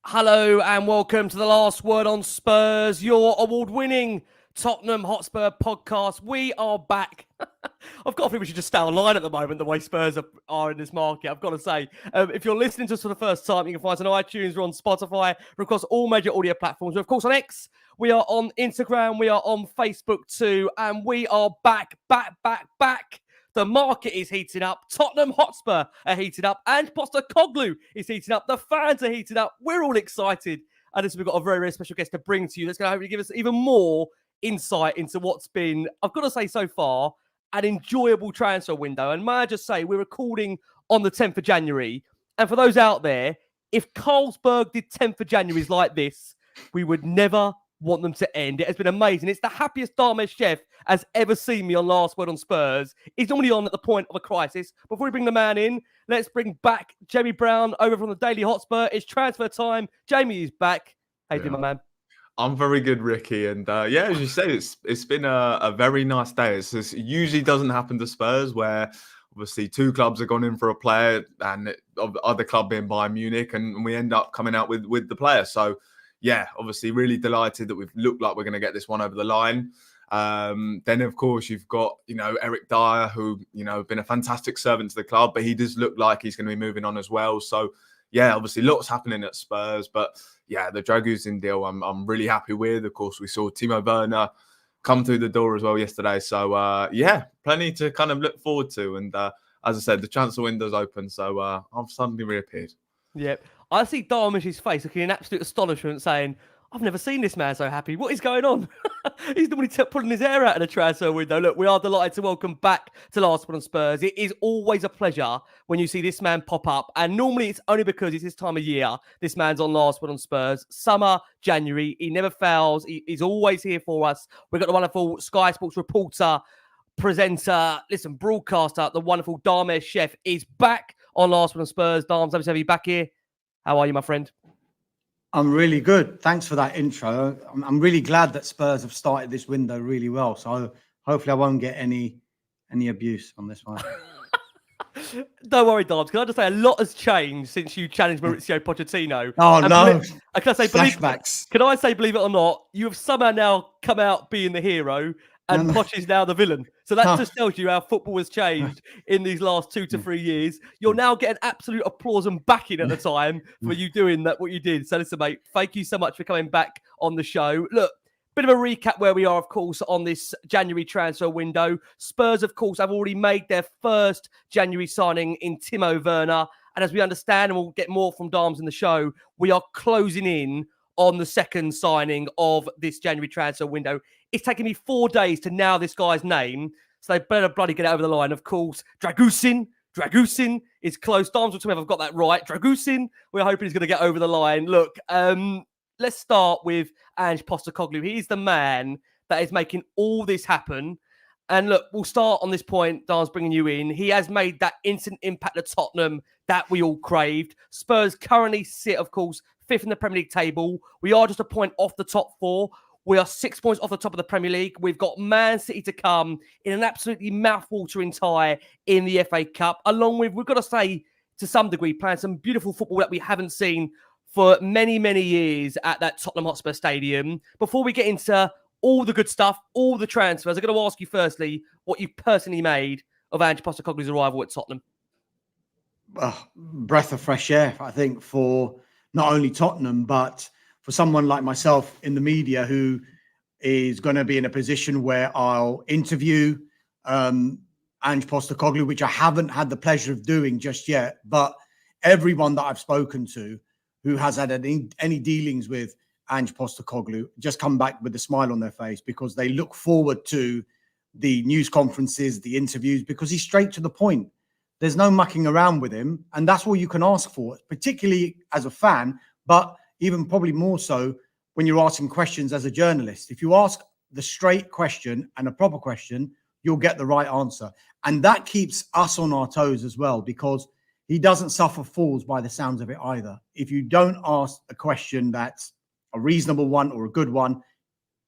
Hello and welcome to the Last Word on Spurs, your award-winning Tottenham Hotspur podcast. We are back. I've got to think we should just stay online at the moment, the way Spurs are in this market. I've got to say, if you're listening to us for the first time, you can find us on iTunes, we're on Spotify, we're across all major audio platforms. We're, of course, on X, we are on Instagram, we are on Facebook too, and we are back. The market is heating up. Tottenham Hotspur are heating up. And Postecoglou is heating up. The fans are heating up. We're all excited. And we've got a very, very special guest to bring to you that's going to hopefully give us even more insight into what's been, I've got to say so far, an enjoyable transfer window. And may I just say, we're recording on the 10th of January. And for those out there, if Carlsberg did 10th of January's like this, we would never want them to end. It has been amazing. It's the happiest Dharmesh Sheth has ever seen me on Last Word on Spurs. He's normally on at the point of a crisis. Before we bring the man in, let's bring back Jamie Brown over from the Daily Hotspur. It's transfer time. Jamie is back. How you doing, my man? I'm very good, Ricky. And as you said, it's been a very nice day. It usually doesn't happen to Spurs, where obviously two clubs have gone in for a player and the other club being Bayern Munich, and we end up coming out with the player. So yeah, obviously really delighted that we've looked like we're going to get this one over the line. Then, of course, you've got, Eric Dyer, who, been a fantastic servant to the club, but he does look like he's going to be moving on as well. So, yeah, obviously lots happening at Spurs. But, yeah, the Drăgușin deal I'm really happy with. Of course, we saw Timo Werner come through the door as well yesterday. So, plenty to kind of look forward to. And as I said, the transfer window's open. So I've suddenly reappeared. Yep. I see Dharmesh's face looking in absolute astonishment, saying, I've never seen this man so happy. What is going on? He's normally pulling his hair out in a transfer window. Look, we are delighted to welcome back to Last Word on Spurs. It is always a pleasure when you see this man pop up. And normally it's only because it's this time of year. This man's on Last Word on Spurs. Summer, January. He never fails. He's always here for us. We've got the wonderful Sky Sports reporter, presenter, broadcaster. The wonderful Dharmesh Sheth is back on Last Word on Spurs. Dharms, happy to have you back here. How are you, my friend? I'm really good. Thanks for that intro. I'm really glad that Spurs have started this window really well. So hopefully I won't get any abuse on this one. Don't worry, Dobbs. Can I just say a lot has changed since you challenged Maurizio Pochettino? Oh, no. Flashbacks. Can I say, believe it or not, you have somehow now come out being the hero and Poch is now the villain. So that just tells you how football has changed in these last 2 to 3 years. You're now getting absolute applause and backing at the time for you doing that, what you did. So listen, mate, thank you so much for coming back on the show. Look, bit of a recap where we are, of course, on this January transfer window. Spurs, of course, have already made their first January signing in Timo Werner. And as we understand, and we'll get more from Darms in the show, we are closing in on the second signing of this January transfer window. It's taken me 4 days to know this guy's name, so they better bloody get it over the line. Of course, Drăgușin is close. Darms will tell me if I've got that right. Drăgușin, we're hoping he's going to get over the line. Look, let's start with Ange Postecoglou. He's the man that is making all this happen. And look, we'll start on this point, Darms, bringing you in. He has made that instant impact at Tottenham that we all craved. Spurs currently sit, of course, 5th in the Premier League table. We are just a point off the top 4. We are 6 points off the top of the Premier League. We've got Man City to come in an absolutely mouth-watering tie in the FA Cup, along with, we've got to say, to some degree, playing some beautiful football that we haven't seen for many, many years at that Tottenham Hotspur Stadium. Before we get into all the good stuff, all the transfers, I'm going to ask you firstly what you personally made of Ange Postecoglou's arrival at Tottenham. Breath of fresh air, I think, for not only Tottenham, but for someone like myself in the media who is going to be in a position where I'll interview Ange Postecoglou, which I haven't had the pleasure of doing just yet. But everyone that I've spoken to who has had any dealings with Ange Postecoglou just come back with a smile on their face, because they look forward to the news conferences, the interviews, because he's straight to the point. There's no mucking around with him. And that's all you can ask for, particularly as a fan, but even probably more so when you're asking questions as a journalist. If you ask the straight question and a proper question, you'll get the right answer. And that keeps us on our toes as well, because he doesn't suffer fools by the sounds of it either. If you don't ask a question that's a reasonable one or a good one,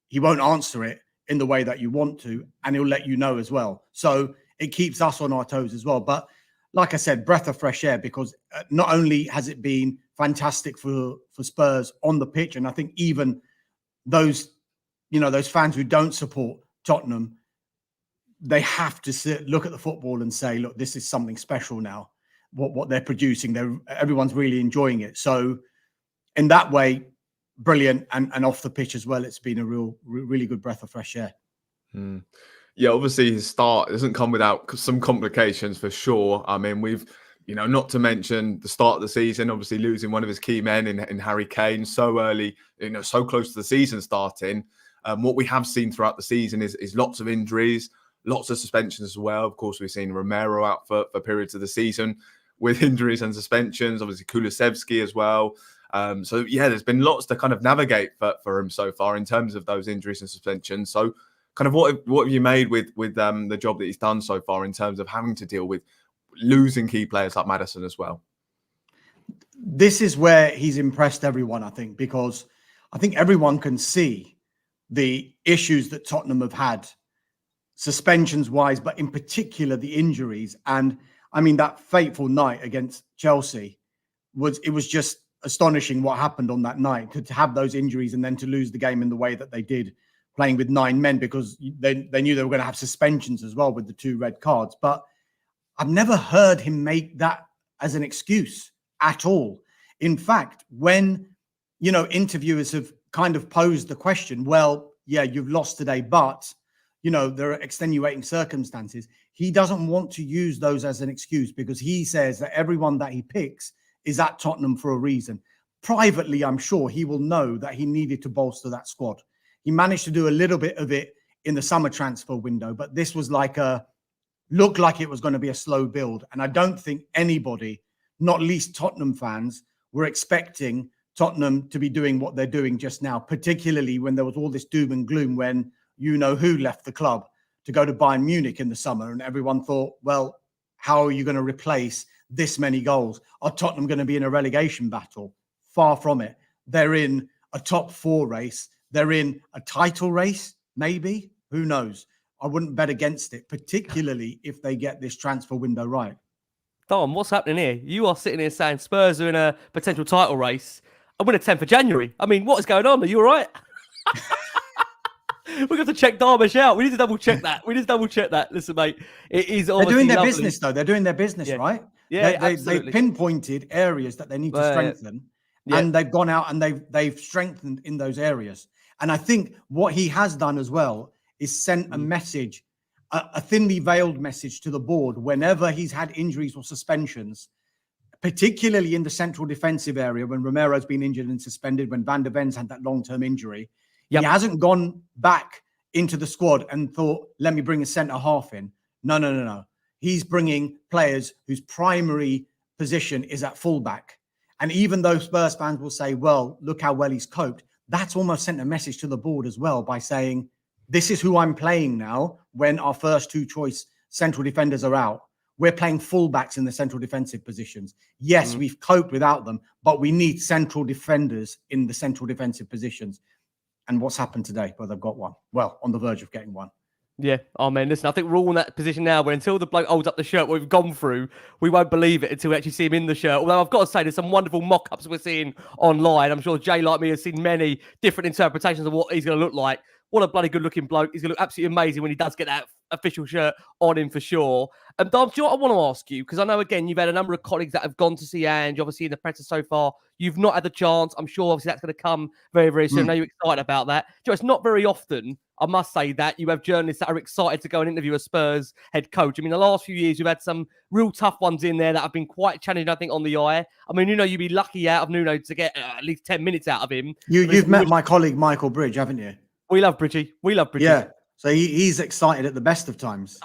he won't answer it in the way that you want to, and he'll let you know as well. So it keeps us on our toes as well. But like I said, breath of fresh air, because not only has it been fantastic for Spurs on the pitch. And I think even those fans who don't support Tottenham, they have to look at the football and say, look, this is something special now. What they're producing, everyone's really enjoying it. So in that way, brilliant. And off the pitch as well, it's been a really good breath of fresh air. Yeah, obviously his start doesn't come without some complications for sure. I mean, we've, not to mention the start of the season, obviously losing one of his key men in Harry Kane so early, so close to the season starting. What we have seen throughout the season is lots of injuries, lots of suspensions as well. Of course, we've seen Romero out for periods of the season with injuries and suspensions, obviously Kulusevski as well. So, yeah, there's been lots to kind of navigate for him so far in terms of those injuries and suspensions. So, kind of what have you made with the job that he's done so far in terms of having to deal with losing key players like Maddison as well? This is where he's impressed everyone, I think, because I think everyone can see the issues that Tottenham have had, suspensions-wise, but in particular the injuries. And I mean, that fateful night against Chelsea was just astonishing what happened on that night, to have those injuries and then to lose the game in the way that they did, playing with 9 men, because they knew they were going to have suspensions as well with the 2 red cards. But I've never heard him make that as an excuse at all. In fact, when, interviewers have kind of posed the question, well, yeah, you've lost today, but, there are extenuating circumstances. He doesn't want to use those as an excuse, because he says that everyone that he picks is at Tottenham for a reason. Privately, I'm sure he will know that he needed to bolster that squad. He managed to do a little bit of it in the summer transfer window, but this was looked like it was going to be a slow build. And I don't think anybody, not least Tottenham fans, were expecting Tottenham to be doing what they're doing just now, particularly when there was all this doom and gloom when who left the club to go to Bayern Munich in the summer. And everyone thought, well, how are you going to replace this many goals? Are Tottenham going to be in a relegation battle? Far from it. They're in a top 4 race. They're in a title race, maybe. Who knows? I wouldn't bet against it, particularly if they get this transfer window right. Dom, what's happening here? You are sitting here saying Spurs are in a potential title race. I'm going to 10th of January. I mean, what is going on? Are you all right? We're going to check Dharmesh out. We need to double check that. Listen, mate, it is obviously they're doing their lovely. business, though. They're doing their business, right? Yeah, they've pinpointed areas that they need to strengthen, and they've gone out and they've strengthened in those areas. And I think what he has done as well is sent a message, a thinly veiled message to the board whenever he's had injuries or suspensions, particularly in the central defensive area when Romero's been injured and suspended, when Van der Ven's had that long-term injury. He hasn't gone back into the squad and thought, let me bring a centre-half in. No. He's bringing players whose primary position is at fullback. And even though Spurs fans will say, well, look how well he's coped, that's almost sent a message to the board as well by saying, this is who I'm playing now when our first 2 choice central defenders are out. We're playing fullbacks in the central defensive positions. Yes, we've coped without them, but we need central defenders in the central defensive positions. And what's happened today? Well, they've got one. Well, on the verge of getting one. Yeah. Oh, man, listen, I think we're all in that position now where until the bloke holds up the shirt what we've gone through, we won't believe it until we actually see him in the shirt. Although I've got to say, there's some wonderful mock-ups we're seeing online. I'm sure Jay, like me, has seen many different interpretations of what he's going to look like. What a bloody good-looking bloke. He's going to look absolutely amazing when he does get that official shirt on him for sure. Dom, do you know what I want to ask you? Because I know, again, you've had a number of colleagues that have gone to see Ange, obviously in the press so far. You've not had the chance. I'm sure, obviously, that's going to come very, very soon. I know you're excited about that. Do you know, it's not very often, I must say, that you have journalists that are excited to go and interview a Spurs head coach. I mean, the last few years, you've had some real tough ones in there that have been quite challenging, I think, on the eye. I mean, you'd be lucky out of Nuno to get at least 10 minutes out of him. You've met my colleague, Michael Bridge, haven't you? We love Bridgie. Yeah. So he's excited at the best of times.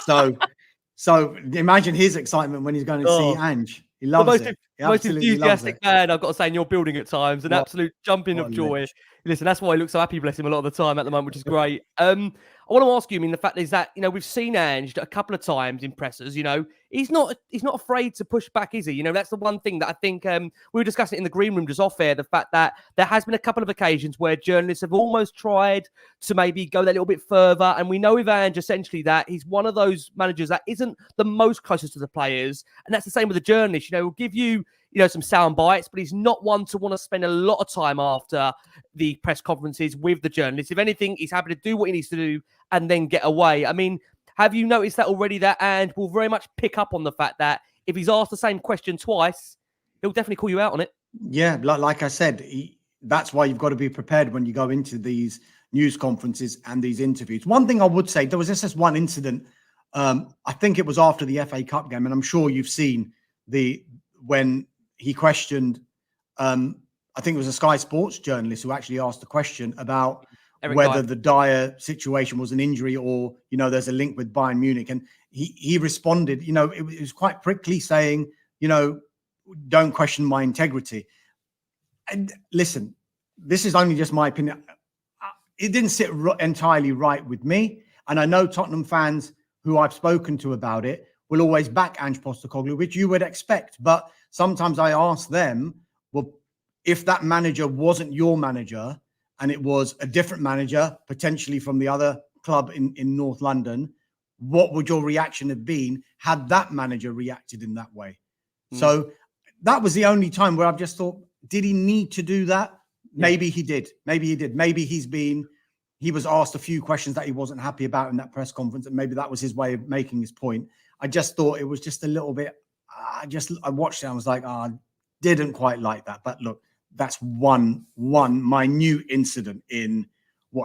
So imagine his excitement when he's going to see Ange. He loves it. Most enthusiastic man, I've got to say, in your building at times. An absolute jumping of joy. Listen, that's why he looks so happy, bless him, a lot of the time at the moment, which is great. I want to ask you, I mean, the fact is that, we've seen Ange a couple of times in pressers, he's not afraid to push back, is he? That's the one thing that I think we were discussing in the green room just off air, the fact that there has been a couple of occasions where journalists have almost tried to maybe go that little bit further. And we know with Ange, essentially, that he's one of those managers that isn't the most closest to the players. And that's the same with the journalists, will give you some sound bites, but he's not one to want to spend a lot of time after the press conferences with the journalists. If anything, he's happy to do what he needs to do and then get away. I mean, have you noticed that already, that and will very much pick up on the fact that if he's asked the same question twice, he'll definitely call you out on it? Yeah, like I said, that's why you've got to be prepared when you go into these news conferences and these interviews. One thing I would say, there was just one incident. I think it was after the FA Cup game, and I'm sure you've seen when he questioned, I think it was a Sky Sports journalist who actually asked the question about whether the Dyer situation was an injury or, there's a link with Bayern Munich. And he responded, it was quite prickly, saying, don't question my integrity. And listen, this is only just my opinion. It didn't sit entirely right with me. And I know Tottenham fans who I've spoken to about it will always back Ange Postecoglou, which you would expect. But sometimes I ask them, well, if that manager wasn't your manager and it was a different manager, potentially from the other club in North London, what would your reaction have been had that manager reacted in that way? So that was the only time where I've just thought, did he need to do that? Maybe he did. Maybe he did. Maybe he was asked a few questions that he wasn't happy about in that press conference, and maybe that was his way of making his point. I just thought it was just a little bit, I watched it and I was like, I didn't quite like that. But look, that's one minute incident in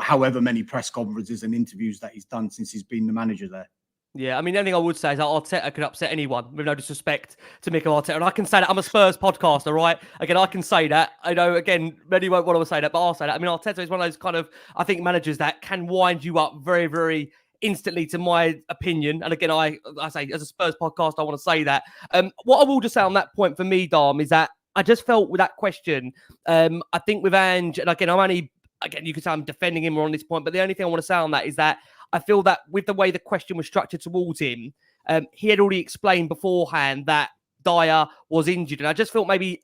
however many press conferences and interviews that he's done since he's been the manager there. Yeah, I mean, the only thing I would say is that Arteta could upset anyone, with no disrespect to Mikel Arteta. And I can say that. I'm a Spurs podcaster, right? Again, I can say that. I know, again, many won't want to say that, but I'll say that. I mean, Arteta is one of those kind of, I think, managers that can wind you up very, very instantly, to my opinion. And again, I say, as a Spurs podcast, I want to say that. What I will just say on that point for me, Dharm, is that I just felt with that question, I think with Ange, and again, you could say I'm defending him on this point, but the only thing I want to say on that is that I feel that with the way the question was structured towards him, he had already explained beforehand that Dyer was injured. And I just felt maybe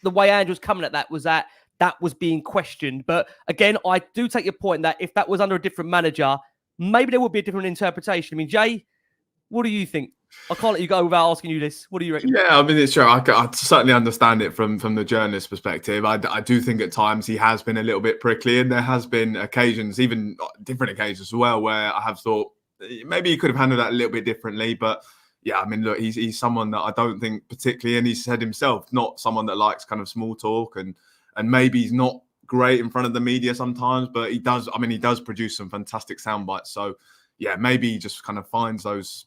the way Ange was coming at that was being questioned. But again, I do take your point that if that was under a different manager, maybe there would be a different interpretation. I mean, Jay, what do you think? I can't let you go without asking you this. What do you reckon? Yeah, I mean, it's true. I certainly understand it from the journalist perspective. I do think at times he has been a little bit prickly, and there has been occasions, even different occasions as well, where I have thought maybe he could have handled that a little bit differently. But yeah, I mean, look, he's someone that I don't think particularly, and he said himself, not someone that likes kind of small talk, and maybe he's not great in front of the media sometimes, but he does produce some fantastic sound bites. So yeah, maybe he just kind of finds those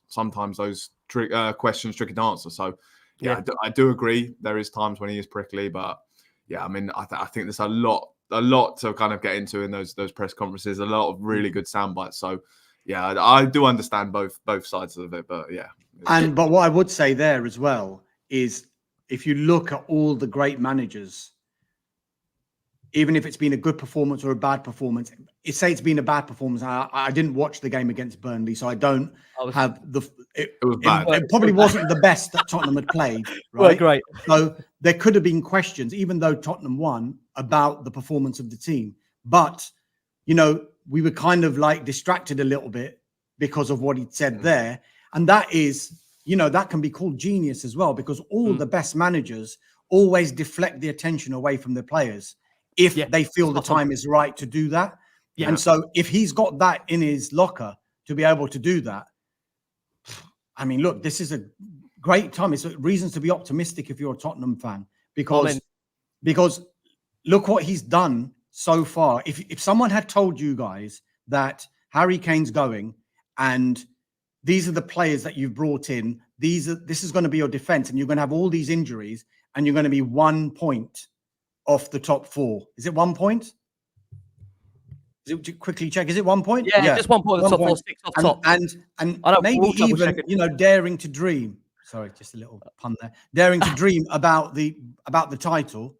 questions tricky to answer. So yeah, I do agree. There is times when he is prickly, but yeah, I mean, I think there's a lot to kind of get into in those press conferences. A lot of really good sound bites. So yeah, I do understand both sides of it, but yeah. But what I would say there as well is, if you look at all the great managers, even if it's been a good performance or a bad performance, say it's been a bad performance. I didn't watch the game against Burnley, so I don't have the. It was bad. It probably wasn't the best that Tottenham had played. Right? Well, great. So there could have been questions, even though Tottenham won, about the performance of the team. But we were kind of like distracted a little bit because of what he'd said there, and that is, that can be called genius as well, because all the best managers always deflect the attention away from their players if they feel the time is right to do that. Yeah. And so if he's got that in his locker to be able to do that, I mean, look, this is a great time. It's reasons to be optimistic if you're a Tottenham fan, because look what he's done so far. If someone had told you guys that Harry Kane's going and these are the players that you've brought in, this is going to be your defense, and you're going to have all these injuries, and you're going to be 1 point off the top four. Is it 1 point? Quickly check. Is it 1 point? Yeah, just 1 point off the top four, 6 off top. And maybe even daring to dream. Sorry, just a little pun there. Daring to dream about the title.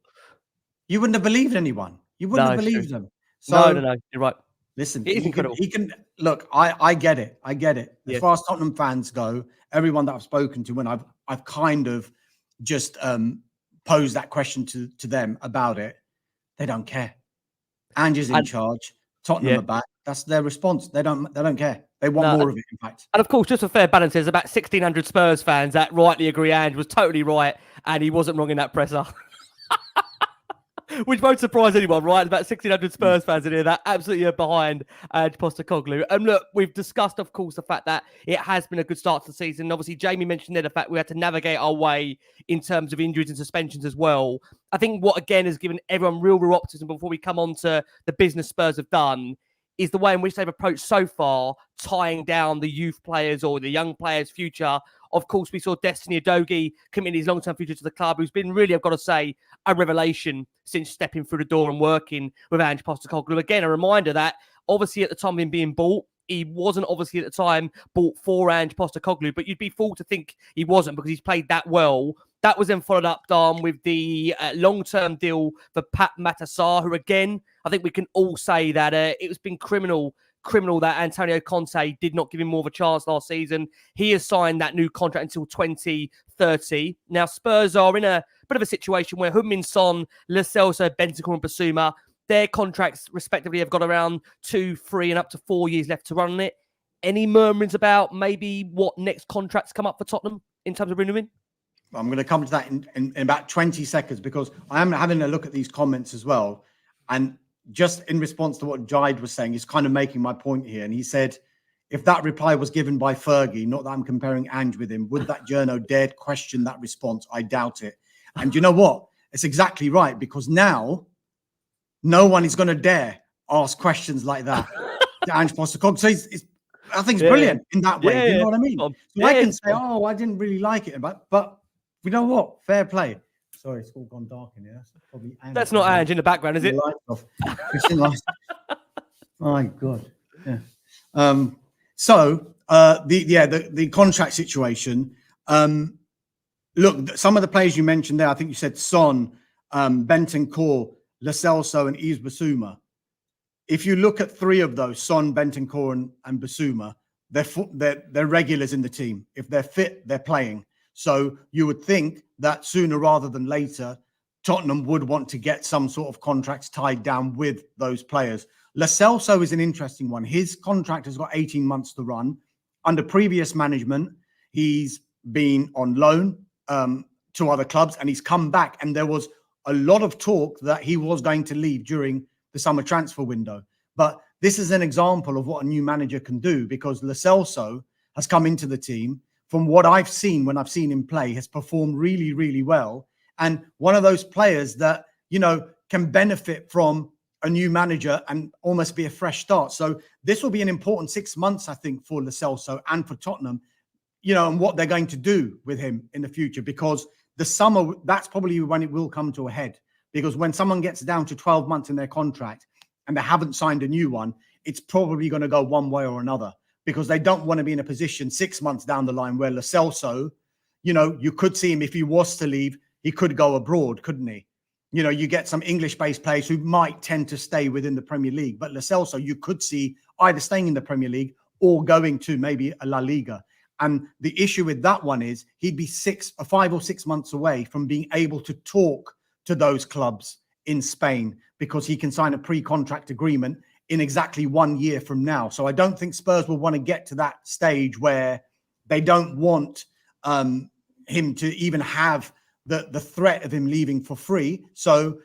You wouldn't have believed anyone. You wouldn't have believed them. So, no. You're right. Listen, he can look. I get it. As far as Tottenham fans go, everyone that I've spoken to, when I've kind of just posed that question to them about it, they don't care. Ange is in charge. Tottenham are back. That's their response. They don't care. They want more of it, in fact. And of course, just for fair balance, there's about 1,600 Spurs fans that rightly agree Ange was totally right and he wasn't wrong in that presser. Which won't surprise anyone, right? About 1,600 Spurs fans in here that absolutely are behind Ange Postecoglou. And look, we've discussed, of course, the fact that it has been a good start to the season. Obviously, Jamie mentioned there the fact we had to navigate our way in terms of injuries and suspensions as well. I think what, again, has given everyone real optimism before we come on to the business Spurs have done is the way in which they've approached so far, tying down the youth players or the young players' future. Of course, we saw Destiny Udogie committing his long-term future to the club, who's been really, I've got to say, a revelation since stepping through the door and working with Ange Postecoglou. Again, a reminder that obviously at the time of him being bought, he wasn't obviously at the time bought for Ange Postecoglou, but you'd be fooled to think he wasn't because he's played that well. That was then followed up, Dom, with the long-term deal for Pat Matassar, who, again, I think we can all say that it was been criminal that Antonio Conte did not give him more of a chance last season. He has signed that new contract until 2030. Now, Spurs are in a bit of a situation where Heung-min Son, Lo Celso, Bentancur and Basuma, their contracts respectively have got around 2, 3 and up to 4 years left to run on it. Any murmurings about maybe what next contracts come up for Tottenham in terms of renewing? I'm going to come to that in about 20 seconds because I am having a look at these comments as well. And just in response to what Jide was saying, he's kind of making my point here. And he said, if that reply was given by Fergie, not that I'm comparing Ange with him, would that journo dared question that response? I doubt it. And you know what? It's exactly right, because now no one is going to dare ask questions like that to Ange Postecoglou. So I think it's brilliant in that way. You know what I mean? So I can say, oh, I didn't really like it. But you know what? Fair play. Sorry, it's all gone dark in here. That's probably Ange. That's not Ange in the background, is it? My God. Yeah. So the contract situation. Look, some of the players you mentioned there, I think you said Son, Bentancur, Lo Celso, and Yves Bissouma. If you look at three of those, Son, Bentancur, and Bissouma, they're regulars in the team. If they're fit, they're playing. So you would think that sooner rather than later, Tottenham would want to get some sort of contracts tied down with those players. Lo Celso is an interesting one. His contract has got 18 months to run. Under previous management, he's been on loan to other clubs and he's come back. And there was a lot of talk that he was going to leave during the summer transfer window. But this is an example of what a new manager can do, because Lo Celso has come into the team. From what I've seen, when I've seen him play, has performed really, really well. And one of those players that, you know, can benefit from a new manager and almost be a fresh start. So this will be an important 6 months, I think, for Lo Celso and for Tottenham, you know, and what they're going to do with him in the future, because the summer, that's probably when it will come to a head. Because when someone gets down to 12 months in their contract and they haven't signed a new one, it's probably going to go one way or another, because they don't want to be in a position 6 months down the line where Lo Celso, you know, you could see him if he was to leave, he could go abroad, couldn't he? You know, you get some English-based players who might tend to stay within the Premier League, but Lo Celso, you could see either staying in the Premier League or going to maybe a La Liga. And the issue with that one is he'd be 5 or 6 months away from being able to talk to those clubs in Spain, because he can sign a pre-contract agreement in exactly 1 year from now. So I don't think Spurs will want to get to that stage where they don't want him to even have the threat of him leaving for free. So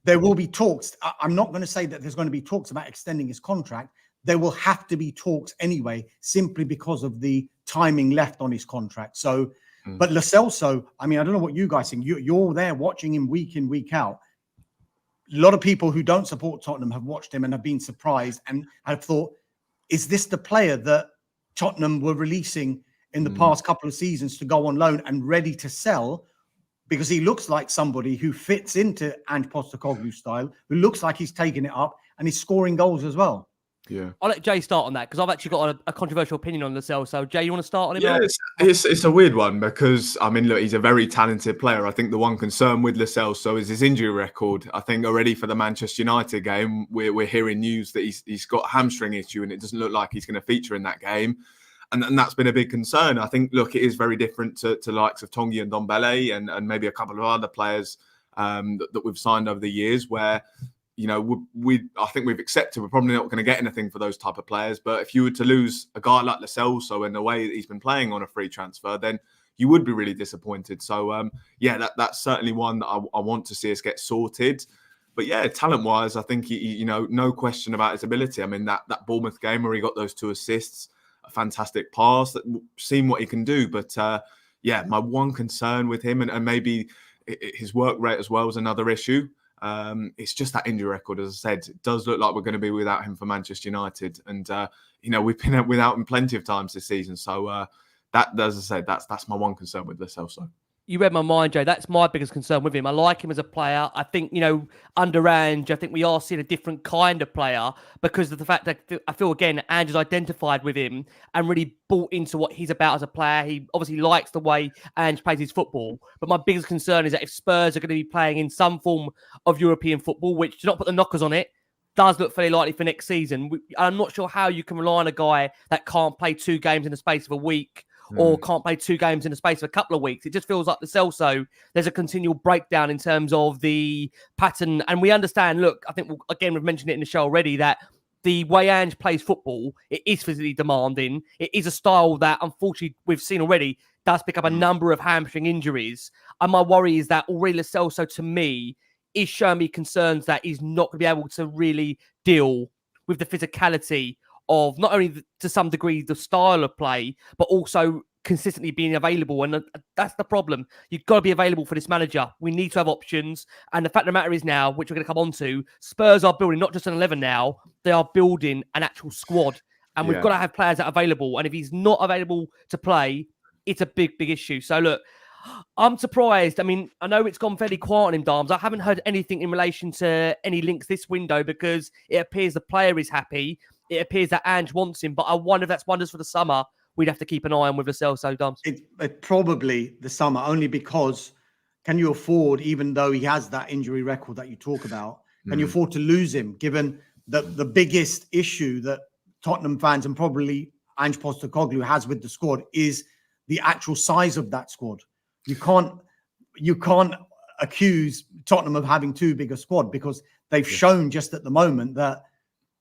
there will be talks. I'm not going to say that there's going to be talks about extending his contract. There will have to be talks anyway, simply because of the timing left on his contract. So, but Lo Celso, I mean, I don't know what you guys think. You're there watching him week in, week out. A lot of people who don't support Tottenham have watched him and have been surprised and have thought, is this the player that Tottenham were releasing in the past couple of seasons to go on loan and ready to sell? Because he looks like somebody who fits into Ange Postecoglou's style, who looks like he's taking it up and he's scoring goals as well. Yeah, I'll let Jay start on that, because I've actually got a controversial opinion on Lo Celso. So, Jay, you want to start on him? Yeah, it's a weird one, because, I mean, look, he's a very talented player. I think the one concern with Lo Celso is his injury record. I think already for the Manchester United game, we're hearing news that he's got a hamstring issue and it doesn't look like he's going to feature in that game. And that's been a big concern. I think, look, it is very different to likes of Tanguy and Ndombele and maybe a couple of other players that we've signed over the years, where, I think we've accepted we're probably not going to get anything for those type of players. But if you were to lose a guy like Lo Celso in the way that he's been playing on a free transfer, then you would be really disappointed. So, that's certainly one that I want to see us get sorted. But yeah, talent-wise, I think, no question about his ability. I mean, that Bournemouth game where he got those 2 assists, a fantastic pass, seen what he can do. But my one concern with him, and maybe his work rate as well, is another issue. It's just that injury record. As I said, it does look like we're going to be without him for Manchester United, and we've been without him plenty of times this season. So that, as I said, that's my one concern with Lo Celso. You read my mind, Joe. That's my biggest concern with him. I like him as a player. I think, under Ange, I think we are seeing a different kind of player because of the fact that I feel, again, Ange has identified with him and really bought into what he's about as a player. He obviously likes the way Ange plays his football. But my biggest concern is that if Spurs are going to be playing in some form of European football, which, do not put the knockers on it, does look fairly likely for next season. I'm not sure how you can rely on a guy that can't play 2 games in the space of a week or can't play 2 games in the space of a couple of weeks. It just feels like the Celso, there's a continual breakdown in terms of the pattern. And we understand, look, I think, we've mentioned it in the show already, that the way Ange plays football, it is physically demanding. It is a style that, unfortunately, we've seen already, does pick up a number of hamstring injuries. And my worry is that already Lo Celso, to me, is showing me concerns that he's not going to be able to really deal with the physicality of not only to some degree the style of play, but also consistently being available. And that's the problem. You've got to be available for this manager. We need to have options. And the fact of the matter is now, which we're going to come on to, Spurs are building not just an 11 now, they are building an actual squad. And we've got to have players that are available. And if he's not available to play, it's a big, big issue. So look, I'm surprised. I mean, I know it's gone fairly quiet on him, Darms. I haven't heard anything in relation to any links this window because it appears the player is happy. It appears that Ange wants him, but I wonder if that's wonders for the summer. We'd have to keep an eye on with Lo Celso, Darms. It probably the summer, only because can you afford, even though he has that injury record that you talk about, can you afford to lose him, given the biggest issue that Tottenham fans and probably Ange Postecoglou has with the squad is the actual size of that squad. You can't accuse Tottenham of having too big a squad because they've shown just at the moment that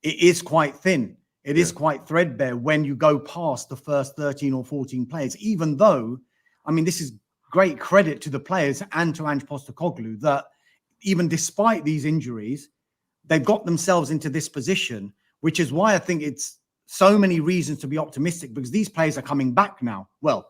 it is quite thin. It is quite threadbare when you go past the first 13 or 14 players, even though, I mean, this is great credit to the players and to Ange Postecoglou that even despite these injuries, they've got themselves into this position, which is why I think it's so many reasons to be optimistic because these players are coming back now. Well,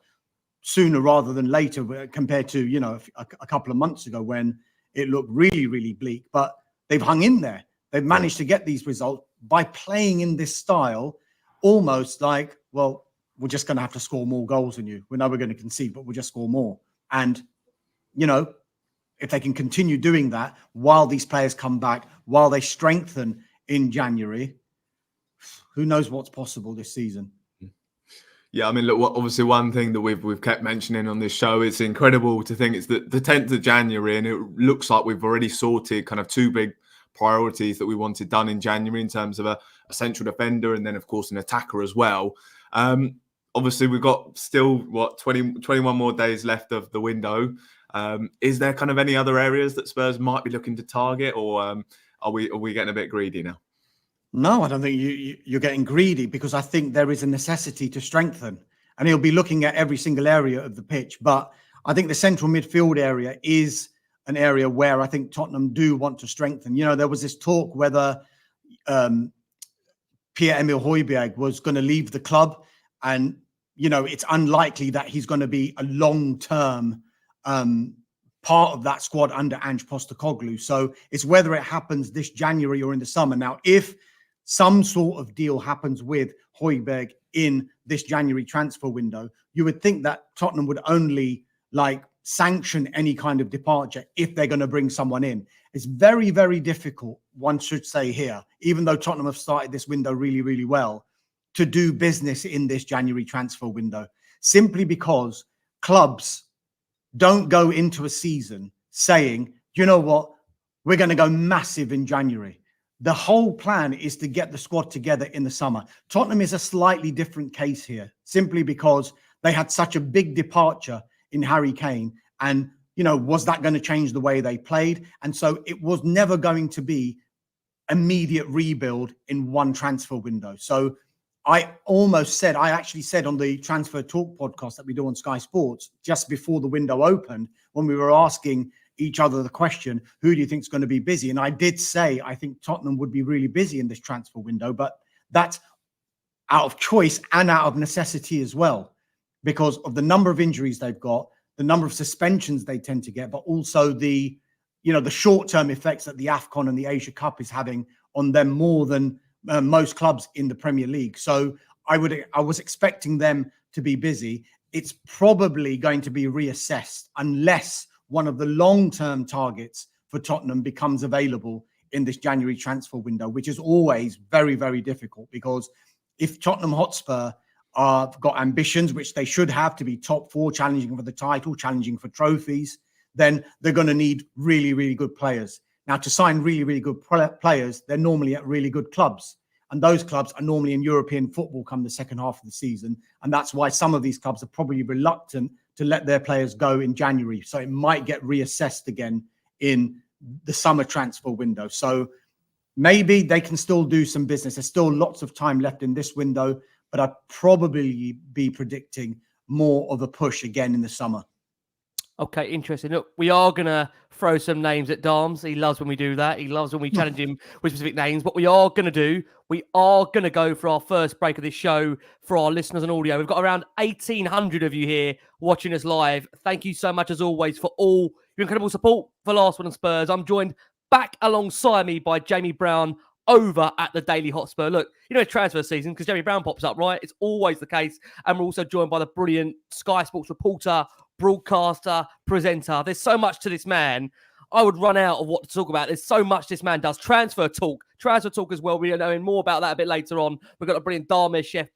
sooner rather than later compared to, a couple of months ago when it looked really, really bleak, but they've hung in there. They've managed to get these results by playing in this style, almost like, well, we're just going to have to score more goals than you. We know we're going to concede, but we'll just score more. And, if they can continue doing that while these players come back, while they strengthen in January, who knows what's possible this season. Yeah, I mean, look, obviously one thing that we've kept mentioning on this show, it's incredible to think it's the 10th of January and it looks like we've already sorted kind of 2 big priorities that we wanted done in January in terms of a central defender and then, of course, an attacker as well. Obviously, we've got still, 21 more days left of the window. Is there kind of any other areas that Spurs might be looking to target or are we getting a bit greedy now? No, I don't think you're getting greedy because I think there is a necessity to strengthen and he'll be looking at every single area of the pitch. But I think the central midfield area is an area where I think Tottenham do want to strengthen. There was this talk whether Pierre-Emile Højbjerg was going to leave the club and, it's unlikely that he's going to be a long-term part of that squad under Ange Postecoglou. So it's whether it happens this January or in the summer. Now, if some sort of deal happens with Højbjerg in this January transfer window, you would think that Tottenham would only sanction any kind of departure if they're going to bring someone in. It's very, very difficult, one should say here, even though Tottenham have started this window really, really well, to do business in this January transfer window, simply because clubs don't go into a season saying, you know what, we're going to go massive in January. The whole plan is to get the squad together in the summer. Tottenham is a slightly different case here, simply because they had such a big departure in Harry Kane. And, was that going to change the way they played? And so it was never going to be immediate rebuild in one transfer window. So I actually said on the Transfer Talk podcast that we do on Sky Sports, just before the window opened, when we were asking each other the question, who do you think is going to be busy? And I did say, I think Tottenham would be really busy in this transfer window, but that's out of choice and out of necessity as well, because of the number of injuries they've got, the number of suspensions they tend to get, but also the short-term effects that the AFCON and the Asia Cup is having on them more than most clubs in the Premier League. So I was expecting them to be busy. It's probably going to be reassessed unless one of the long-term targets for Tottenham becomes available in this January transfer window, which is always very, very difficult, because if Tottenham Hotspur have got ambitions, which they should have, to be top four, challenging for the title, challenging for trophies, then they're going to need really, really good players. Now, to sign really, really good players, they're normally at really good clubs. And those clubs are normally in European football come the second half of the season. And that's why some of these clubs are probably reluctant to let their players go in January. So it might get reassessed again in the summer transfer window. So maybe they can still do some business. There's still lots of time left in this window, but I'd probably be predicting more of a push again in the summer. Okay, interesting. Look, we are going to throw some names at Darms. He loves when we do that. He loves when we challenge him with specific names. What we are going to do, we are going to go for our first break of this show for our listeners on audio. We've got around 1,800 of you here watching us live. Thank you so much, as always, for all your incredible support for Last Word on Spurs. I'm joined back alongside me by Jamie Brown over at the Daily Hotspur. Look, it's transfer season because Jamie Brown pops up, right? It's always the case. And we're also joined by the brilliant Sky Sports reporter, broadcaster, presenter. There's so much to this man. I would run out of what to talk about. There's so much this man does. Transfer talk as well. We're knowing more about that a bit later on. We've got a brilliant Dharmesh Sheth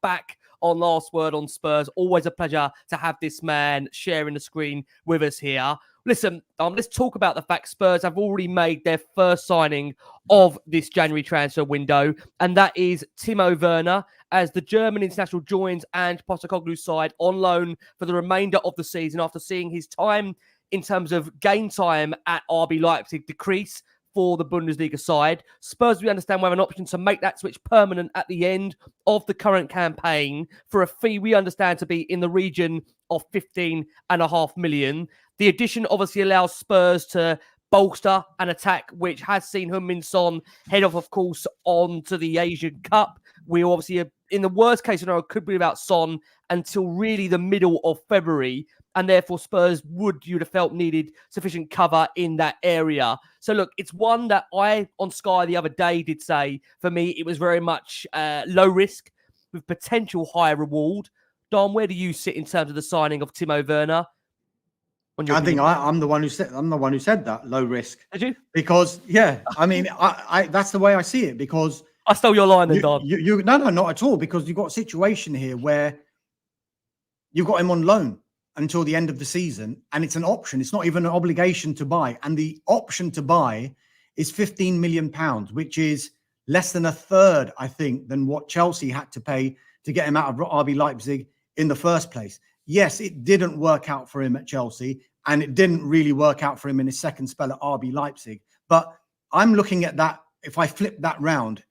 back on Last Word on Spurs. Always a pleasure to have this man sharing the screen with us here. Listen, let's talk about the fact Spurs have already made their first signing of this January transfer window, and that is Timo Werner, as the German international joins Ange Postecoglou's side on loan for the remainder of the season after seeing his time in terms of game time at RB Leipzig decrease for the Bundesliga side. Spurs, we understand, will have an option to make that switch permanent at the end of the current campaign for a fee we understand to be in the region of 15.5 million. The addition obviously allows Spurs to bolster an attack which has seen Heung-min Son head off, of course, on to the Asian Cup. We obviously, in the worst case scenario, could be without Son until really the middle of February. And therefore, Spurs you'd have felt needed sufficient cover in that area. So look, it's one that I, on Sky the other day, did say, for me, it was very much low risk with potential higher reward. Dom, where do you sit in terms of the signing of Timo Werner? I think I'm the one who said that, low risk. Did you? Because I mean, I that's the way I see it. Because I stole your line, then, Dom. No, not at all. Because you've got a situation here where you've got him on loan until the end of the season, and it's an option. It's not even an obligation to buy, and the option to buy is £15 million, which is less than a third, I think, than what Chelsea had to pay to get him out of RB Leipzig in the first place. Yes, it didn't work out for him at Chelsea, and it didn't really work out for him in his second spell at RB Leipzig. But I'm looking at that, if I flip that round,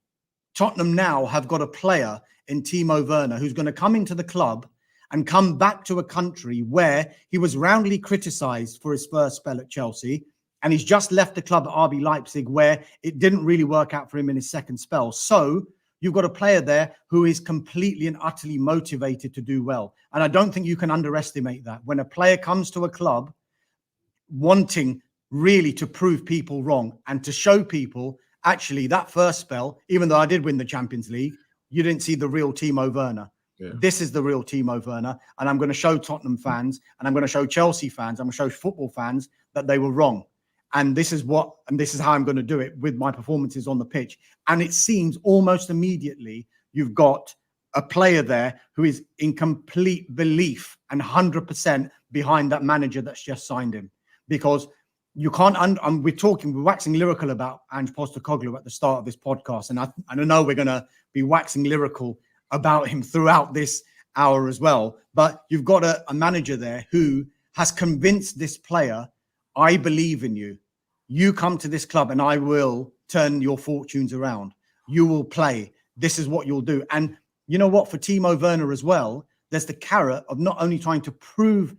Tottenham now have got a player in Timo Werner who's going to come into the club and come back to a country where he was roundly criticised for his first spell at Chelsea, and he's just left the club at RB Leipzig where it didn't really work out for him in his second spell. So you've got a player there who is completely and utterly motivated to do well. And I don't think you can underestimate that. When a player comes to a club wanting really to prove people wrong and to show people, actually, that first spell, even though I did win the Champions League, you didn't see the real Timo Werner. Yeah. This is the real Timo Werner. And I'm going to show Tottenham fans, and I'm going to show Chelsea fans, I'm going to show football fans that they were wrong. And this is how I'm going to do it with my performances on the pitch. And it seems almost immediately you've got a player there who is in complete belief and 100% behind that manager that's just signed him. Because you can't, we're waxing lyrical about Ange Postecoglou at the start of this podcast. And I know we're going to be waxing lyrical about him throughout this hour as well. But you've got a manager there who has convinced this player, I believe in you. You come to this club and I will turn your fortunes around. You will play. This is what you'll do. And you know what? For Timo Werner as well, there's the carrot of not only trying to prove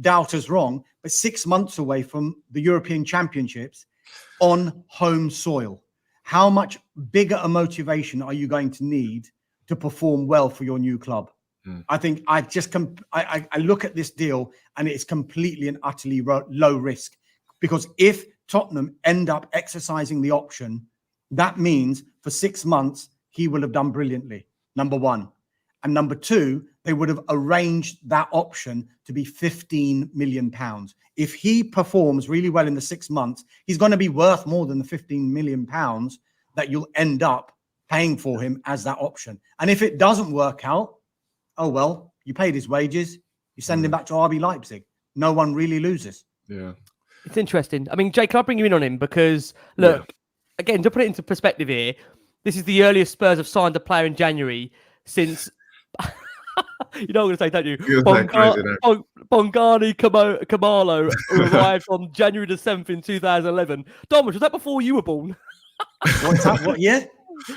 doubters wrong, but 6 months away from the European Championships on home soil. How much bigger a motivation are you going to need to perform well for your new club? I think I look at this deal and it's completely and utterly low risk, because if Tottenham end up exercising the option, that means for 6 months, he will have done brilliantly, number one. And number two, they would have arranged that option to be £15 million. If he performs really well in the 6 months, he's going to be worth more than the £15 million that you'll end up paying for him as that option. And if it doesn't work out, oh, well, you paid his wages, you send him back to RB Leipzig. No one really loses. Yeah. It's interesting. I mean, Jay, can I bring you in on him? Because, look, again, to put it into perspective here, this is the earliest Spurs have signed a player in January since... you know what I'm going to say, don't you? Bongani Kamalo arrived on January the 7th in 2011. Dharmesh, was that before you were born? What's that? What year?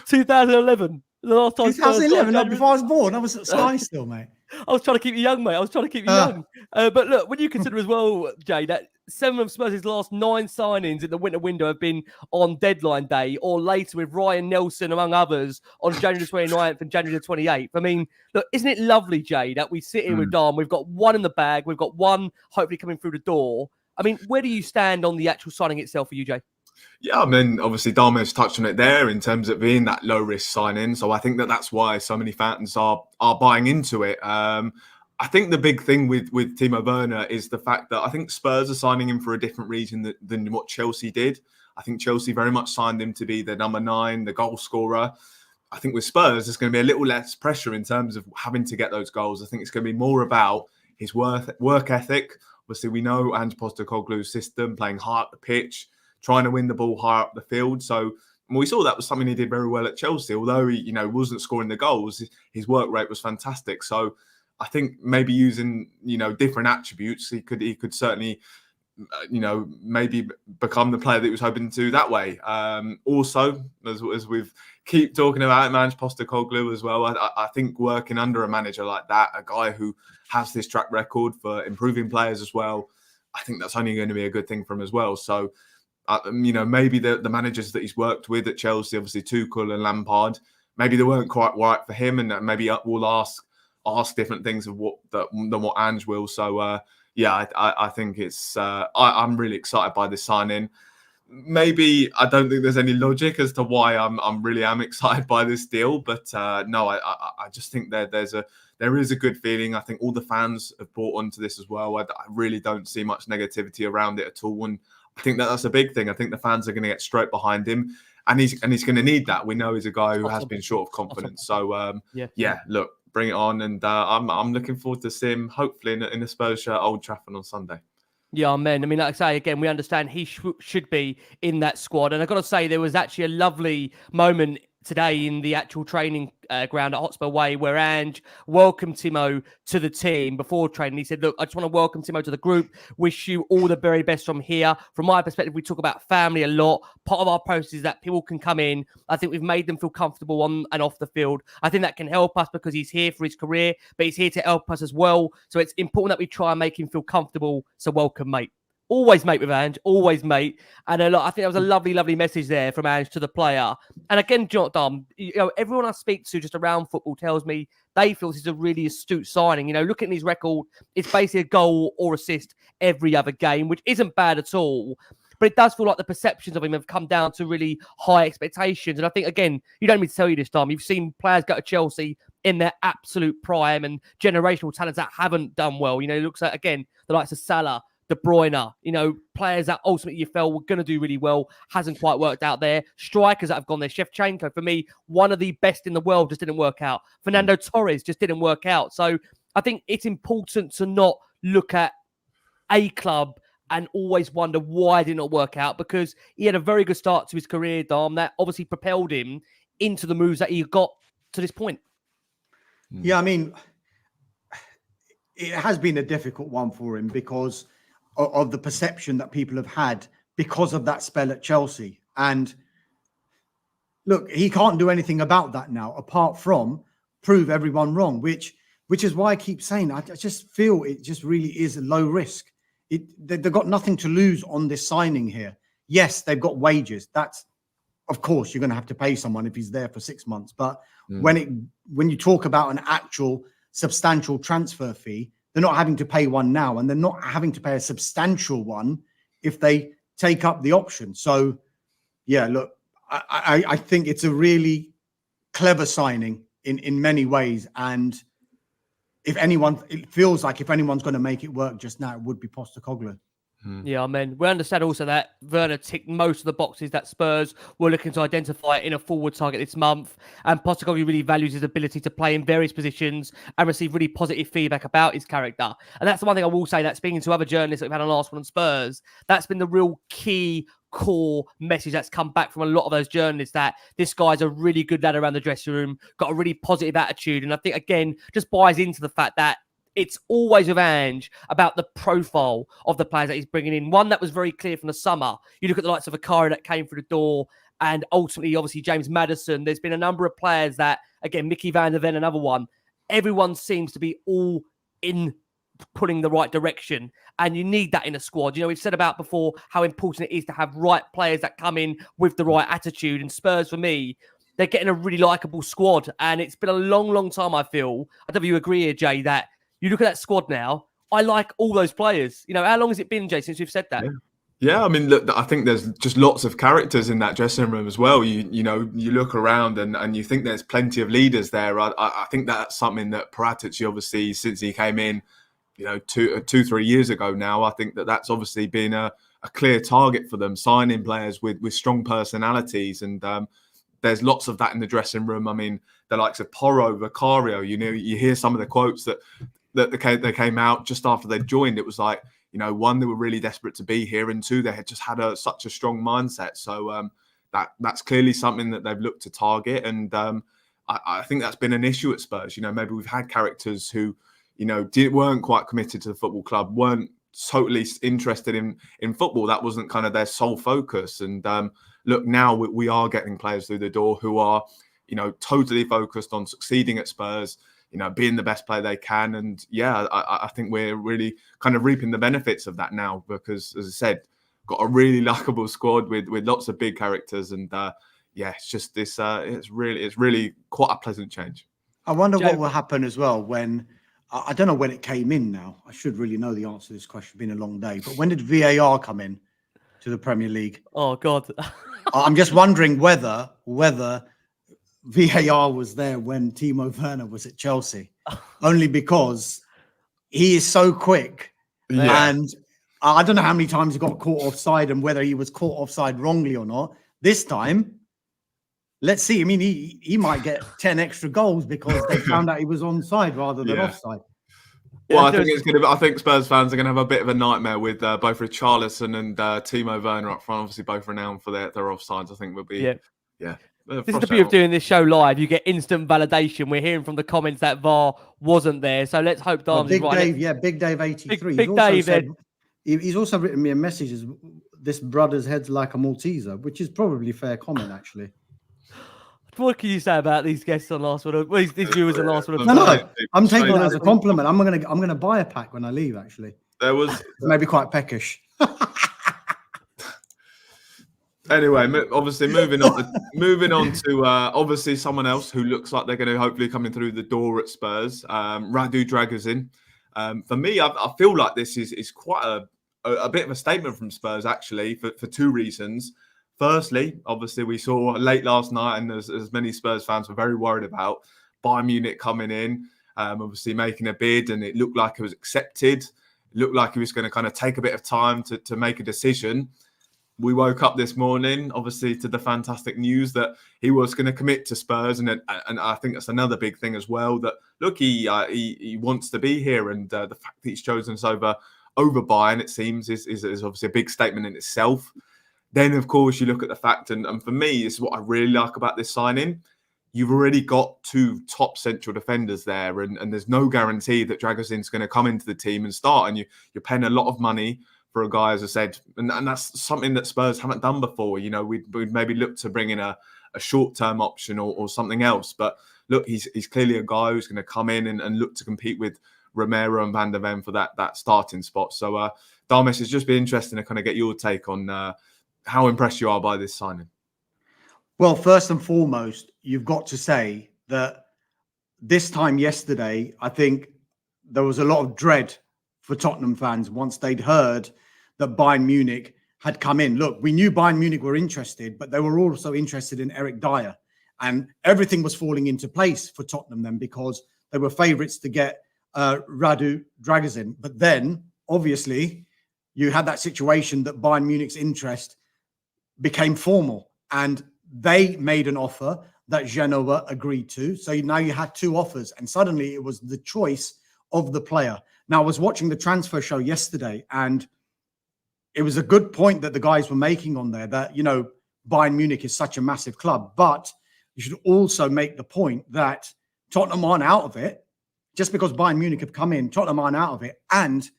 2011. The last time 2011, not before I was born. I was at Sky still, mate. I was trying to keep you young, mate. I was trying to keep you young. But look, when you consider as well, Jay, that 7 of Spurs' last 9 signings in the winter window have been on deadline day or later, with Ryan Nelson, among others, on January the 29th and January the 28th. I mean, look, isn't it lovely, Jay, that we sit here with Dom? We've got one in the bag. We've got one hopefully coming through the door. I mean, where do you stand on the actual signing itself for you, Jay? Yeah, I mean, obviously, Dharmesh touched on it there in terms of being that low-risk sign-in. So I think that's why so many fans are buying into it. I think the big thing with Timo Werner is the fact that I think Spurs are signing him for a different reason than what Chelsea did. I think Chelsea very much signed him to be the number 9, the goal scorer. I think with Spurs, there's going to be a little less pressure in terms of having to get those goals. I think it's going to be more about his work ethic. Obviously, we know Ange Postecoglou's system, playing high up the pitch, trying to win the ball higher up the field. So we saw that was something he did very well at Chelsea. Although he, wasn't scoring the goals, his work rate was fantastic. So I think maybe using, different attributes, he could certainly, maybe become the player that he was hoping to that way. Also, as we've keep talking about Ange Postecoglou as well, I think working under a manager like that, a guy who has this track record for improving players as well, I think that's only going to be a good thing for him as well. So, maybe the managers that he's worked with at Chelsea, obviously Tuchel and Lampard, maybe they weren't quite right for him, and maybe we'll ask different things than what Ange will. So I think it's I'm really excited by this signing. Maybe I don't think there's any logic as to why I'm really excited by this deal, but no, I just think there is a good feeling. I think all the fans have bought onto this as well. I really don't see much negativity around it at all, and I think that's a big thing. I think the fans are going to get straight behind him, and he's going to need that. We know he's a guy who has been short of confidence. So look, bring it on, and I'm looking forward to seeing him hopefully in a Spurs shirt at Old Trafford on Sunday. Yeah, amen. I mean, like I say, again, we understand he should be in that squad. And I've got to say, there was actually a lovely moment today in the actual training ground at Hotspur Way where Ange welcomed Timo to the team before training. He said, look, I just want to welcome Timo to the group. Wish you all the very best from here. From my perspective, we talk about family a lot. Part of our process is that people can come in. I think we've made them feel comfortable on and off the field. I think that can help us because he's here for his career, but he's here to help us as well. So it's important that we try and make him feel comfortable. So welcome, mate. Always mate with Ange, always mate. And I think that was a lovely, lovely message there from Ange to the player. And again, Dom, everyone I speak to just around football tells me they feel this is a really astute signing. Looking at his record, it's basically a goal or assist every other game, which isn't bad at all. But it does feel like the perceptions of him have come down to really high expectations. And I think, again, you don't need to tell you this, Dom. You've seen players go to Chelsea in their absolute prime and generational talents that haven't done well. It looks like, again, the likes of Salah, De Bruyne, players that ultimately you felt were going to do really well, hasn't quite worked out there. Strikers that have gone there. Shevchenko, for me, one of the best in the world, just didn't work out. Fernando Torres just didn't work out. So I think it's important to not look at a club and always wonder why it did not work out, because he had a very good start to his career, Dom, that obviously propelled him into the moves that he got to this point. Yeah, I mean, it has been a difficult one for him because of the perception that people have had because of that spell at Chelsea. And look, he can't do anything about that now, apart from prove everyone wrong, which is why I keep saying I just feel it just really is a low risk. They've got nothing to lose on this signing here. Yes, they've got wages. That's, of course, you're going to have to pay someone if he's there for 6 months. But when you talk about an actual substantial transfer fee, they're not having to pay one now, and they're not having to pay a substantial one if they take up the option. So, yeah, look, I think it's a really clever signing in many ways. And it feels like if anyone's going to make it work just now, it would be Postecoglou. Yeah, I mean, we understand also that Werner ticked most of the boxes that Spurs were looking to identify in a forward target this month. And Postecoglou really values his ability to play in various positions and receive really positive feedback about his character. And that's the one thing I will say, that speaking to other journalists that we've had on last one on Spurs, that's been the real key core message that's come back from a lot of those journalists, that this guy's a really good lad around the dressing room, got a really positive attitude. And I think, again, just buys into the fact that it's always with Ange about the profile of the players that he's bringing in. One that was very clear from the summer. You look at the likes of Enquiries that came through the door, and ultimately, obviously, James Maddison. There's been a number of players that, again, Mickey van der Ven, another one. Everyone seems to be all in pulling the right direction, and you need that in a squad. You know, we've said about before how important it is to have right players that come in with the right attitude. And Spurs, for me, they're getting a really likeable squad, and it's been a long, long time, I feel. I don't know if you agree here, Jay, that you look at that squad now, I like all those players. You know, how long has it been, Jay, since we've said that? Yeah, I mean, look, I think there's just lots of characters in that dressing room as well. You know, you look around and you think there's plenty of leaders there. I think that's something that Paratici, obviously, since he came in, you know, 3 years ago now, I think that's obviously been a clear target for them, signing players with strong personalities. And there's lots of that in the dressing room. I mean, the likes of Porro, Vicario, you know, you hear some of the quotes that they came out just after they joined. It was like, you know, one, they were really desperate to be here, and two, they had just had such a strong mindset. So that's clearly something that they've looked to target. And I think that's been an issue at Spurs. You know, maybe we've had characters who, you know, weren't quite committed to the football club, weren't totally interested in football. That wasn't kind of their sole focus. And look, now we are getting players through the door who are, you know, totally focused on succeeding at Spurs, you know, being the best player they can. And yeah, I think we're really kind of reaping the benefits of that now, because, as I said, got a really likable squad with lots of big characters. And yeah, it's just this, it's really quite a pleasant change. I wonder what will happen as well when, I don't know when it came in now. I should really know the answer to this question. It's been a long day. But when did VAR come in to the Premier League? Oh, God. I'm just wondering whether VAR was there when Timo Werner was at Chelsea. Only because he is so quick. Yeah. And I don't know how many times he got caught offside and whether he was caught offside wrongly or not. This time, let's see. I mean, he might get 10 extra goals because they found out he was onside rather than offside. Well, I think Spurs fans are going to have a bit of a nightmare with both Richarlison and Timo Werner up front. Obviously, both renowned for their offsides. I think will be This is the beauty of doing this show live. You get instant validation. We're hearing from the comments that VAR wasn't there, so let's hope Darm's Big right. Dave, Big Dave 83. Big Dave. He's also written me a message. This brother's head's like a Malteser, which is probably a fair comment, actually. What can you say about these guests on Last Word? These viewers on Last Word? No, I'm taking that as a compliment. I'm gonna buy a pack when I leave. Actually, there was maybe quite peckish. Anyway, obviously moving on to obviously someone else who looks like they're going to hopefully come in through the door at Spurs, Radu Drăgușin. For me, I feel like this is quite a bit of a statement from Spurs, actually, for two reasons. Firstly, obviously, we saw late last night, and as many Spurs fans were very worried about, Bayern Munich coming in, obviously making a bid, and it looked like it was accepted. It looked like he was going to kind of take a bit of time to make a decision. We woke up this morning, obviously, to the fantastic news that he was going to commit to Spurs, and I think that's another big thing as well. That look, he wants to be here, and the fact that he's chosen us over Bayern, it seems, is obviously a big statement in itself. Then, of course, you look at the fact, and for me, this is what I really like about this signing. You've already got two top central defenders there, and there's no guarantee that Drăgușin's going to come into the team and start. And you're paying a lot of money for a guy, as I said, and that's something that Spurs haven't done before. You know, we'd maybe look to bring in a short-term option or something else. But look, he's clearly a guy who's going to come in and look to compete with Romero and Van der Ven for that starting spot. So, Dharmesh, it's just been interesting to kind of get your take on how impressed you are by this signing. Well, first and foremost, you've got to say that this time yesterday, I think there was a lot of dread for Tottenham fans once they'd heard that Bayern Munich had come in. Look, we knew Bayern Munich were interested, but they were also interested in Eric Dyer. And everything was falling into place for Tottenham then, because they were favourites to get Radu Drăgușin. But then, obviously, you had that situation that Bayern Munich's interest became formal, and they made an offer that Genoa agreed to. So now you had two offers, and suddenly it was the choice of the player. Now, I was watching the transfer show yesterday, and it was a good point that the guys were making on there that, you know, Bayern Munich is such a massive club, but you should also make the point that Tottenham aren't out of it. Just because Bayern Munich have come in, Tottenham aren't out of it. And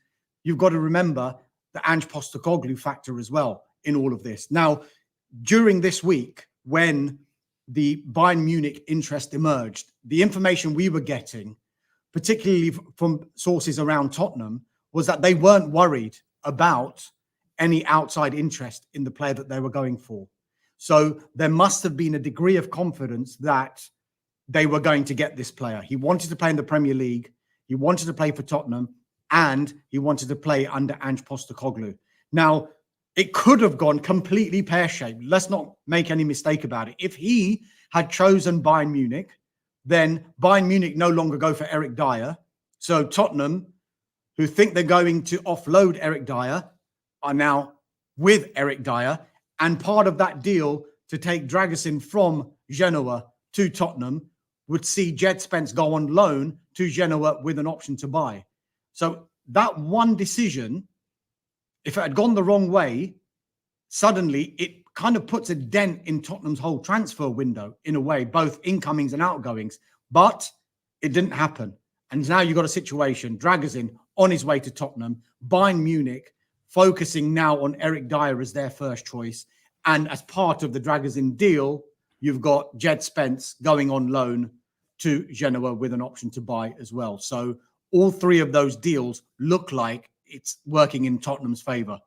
you've got to remember the Ange Postecoglou factor as well in all of this. Now, during this week, when the Bayern Munich interest emerged, the information we were getting, particularly from sources around Tottenham, was that they weren't worried about any outside interest in the player that they were going for. So there must have been a degree of confidence that they were going to get this player. He wanted to play in the Premier League. He wanted to play for Tottenham, and he wanted to play under Ange Postecoglou. Now, it could have gone completely pear-shaped. Let's not make any mistake about it. If he had chosen Bayern Munich, then Bayern Munich no longer go for Eric Dyer. So Tottenham, who think they're going to offload Eric Dyer, are now with Eric Dyer. And part of that deal to take Drăgușin from Genoa to Tottenham would see Jed Spence go on loan to Genoa with an option to buy. So that one decision, if it had gone the wrong way, suddenly it kind of puts a dent in Tottenham's whole transfer window in a way, both incomings and outgoings. But it didn't happen. And now you've got a situation, Drăgușin on his way to Tottenham, Bayern Munich focusing now on Eric Dyer as their first choice. And as part of the Drăgușin deal, you've got Jed Spence going on loan to Genoa with an option to buy as well. So all three of those deals look like it's working in Tottenham's favour.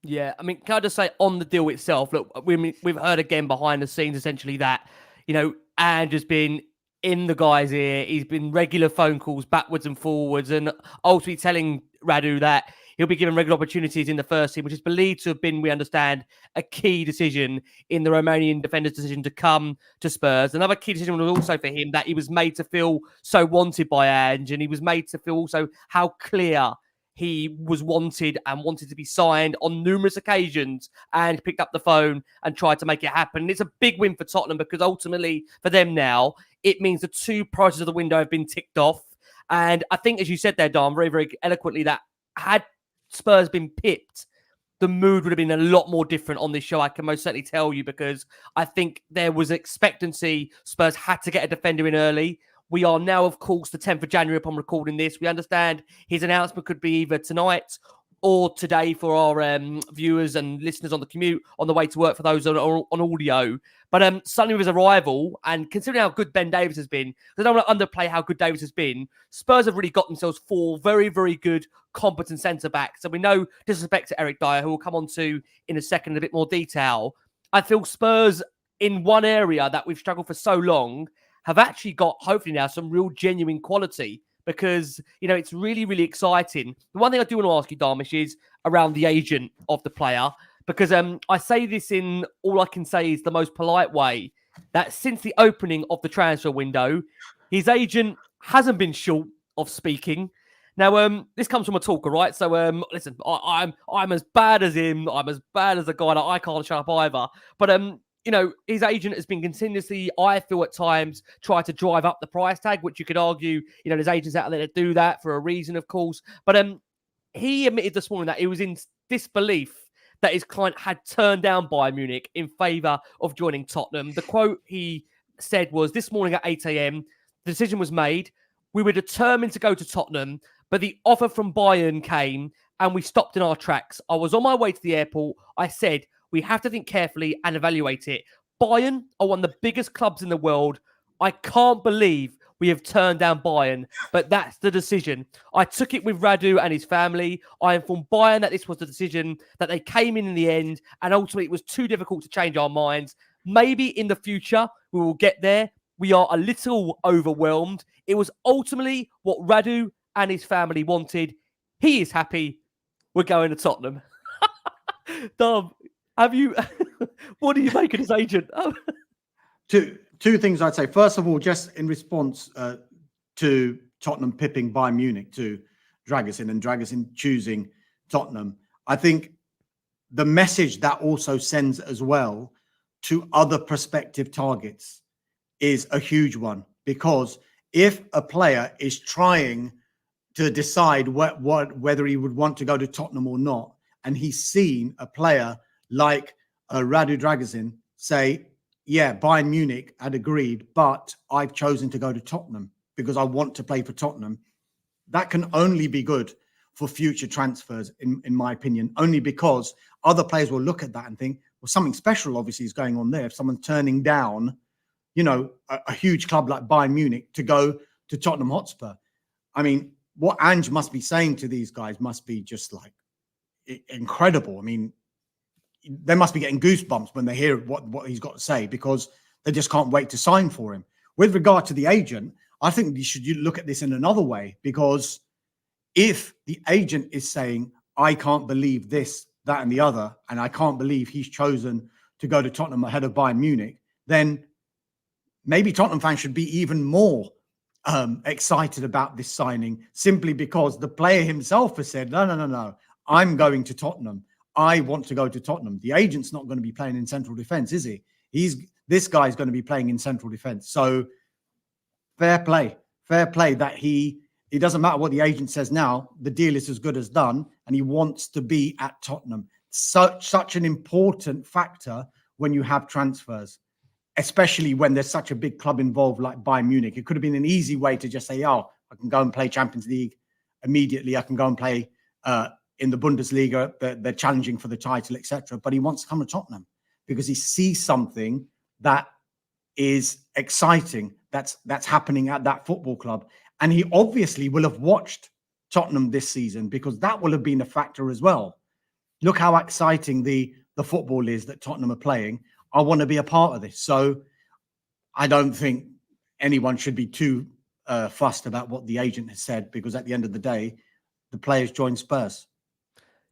Yeah, I mean, can I just say on the deal itself, look, we've heard again behind the scenes essentially that, you know, Ange has been in the guy's ear. He's been regular phone calls backwards and forwards, and ultimately telling Radu that he'll be given regular opportunities in the first team, which is believed to have been, we understand, a key decision in the Romanian defender's decision to come to Spurs. Another key decision was also for him that he was made to feel so wanted by Ange, and he was made to feel also how clear he was wanted and wanted to be signed on numerous occasions, and picked up the phone and tried to make it happen. And it's a big win for Tottenham because ultimately for them now, it means the two priorities of the window have been ticked off. And I think, as you said there, Dom, very, very eloquently, that had Spurs been pipped, the mood would have been a lot more different on this show, I can most certainly tell you, because I think there was expectancy. Spurs had to get a defender in early. We are now, of course, the 10th of January upon recording this. We understand his announcement could be either tonight or today for our viewers and listeners on the commute, on the way to work for those on audio. But suddenly with his arrival, and considering how good Ben Davies has been, I don't want to underplay how good Davies has been, Spurs have really got themselves four very, very good, competent centre-backs. And we know, disrespect to Eric Dyer, who we'll come on to in a second in a bit more detail. I feel Spurs, in one area that we've struggled for so long, have actually got, hopefully now, some real genuine quality. Because, you know, it's really, really exciting. The one thing I do want to ask you, Dharmesh, is around the agent of the player. Because I say this in all I can say is the most polite way, that since the opening of the transfer window, his agent hasn't been short of speaking. Now, this comes from a talker, right? So, listen, I'm as bad as him. I'm as bad as the guy that I can't shut up either. But, you know, his agent has been continuously, I feel at times, try to drive up the price tag, which you could argue, you know, there's agents out there that do that for a reason, of course. But he admitted this morning that he was in disbelief that his client had turned down Bayern Munich in favour of joining Tottenham. The quote he said was, "This morning at 8 a.m, the decision was made. We were determined to go to Tottenham, but the offer from Bayern came and we stopped in our tracks. I was on my way to the airport. I said, we have to think carefully and evaluate it. Bayern are one of the biggest clubs in the world. I can't believe we have turned down Bayern, but that's the decision. I took it with Radu and his family. I informed Bayern that this was the decision, that they came in the end, and ultimately it was too difficult to change our minds. Maybe in the future we will get there. We are a little overwhelmed. It was ultimately what Radu and his family wanted. He is happy. We're going to Tottenham. Dom, have you? What do you make of his agent? Two things I'd say. First of all, just in response to Tottenham pipping Bayern Munich to Drăgușin and Drăgușin choosing Tottenham, I think the message that also sends as well to other prospective targets is a huge one. Because if a player is trying to decide whether he would want to go to Tottenham or not, and he's seen a player like Radu Drăgușin say, yeah, Bayern Munich had agreed, but I've chosen to go to Tottenham because I want to play for Tottenham. That can only be good for future transfers, in my opinion, only because other players will look at that and think, well, something special obviously is going on there. If someone's turning down, a huge club like Bayern Munich to go to Tottenham Hotspur. I mean, what Ange must be saying to these guys must be just like incredible. I mean, they must be getting goosebumps when they hear what he's got to say, because they just can't wait to sign for him. With regard to the agent, I think you should look at this in another way, because if the agent is saying, I can't believe this, that, and the other, and I can't believe he's chosen to go to Tottenham ahead of Bayern Munich, then maybe Tottenham fans should be even more excited about this signing, simply because the player himself has said, no, I'm going to Tottenham. I want to go to Tottenham. The agent's not going to be playing in central defence, is he? This guy's going to be playing in central defence. So fair play that it doesn't matter what the agent says now. The deal is as good as done, and he wants to be at Tottenham. Such an important factor when you have transfers, especially when there's such a big club involved like Bayern Munich. It could have been an easy way to just say, I can go and play Champions League immediately. I can go and play in the Bundesliga. They're challenging for the title, etc. But he wants to come to Tottenham because he sees something that is exciting that's happening at that football club. And he obviously will have watched Tottenham this season, because that will have been a factor as well. Look how exciting the football is that Tottenham are playing. I want to be a part of this. So I don't think anyone should be too fussed about what the agent has said, because at the end of the day, the players join Spurs.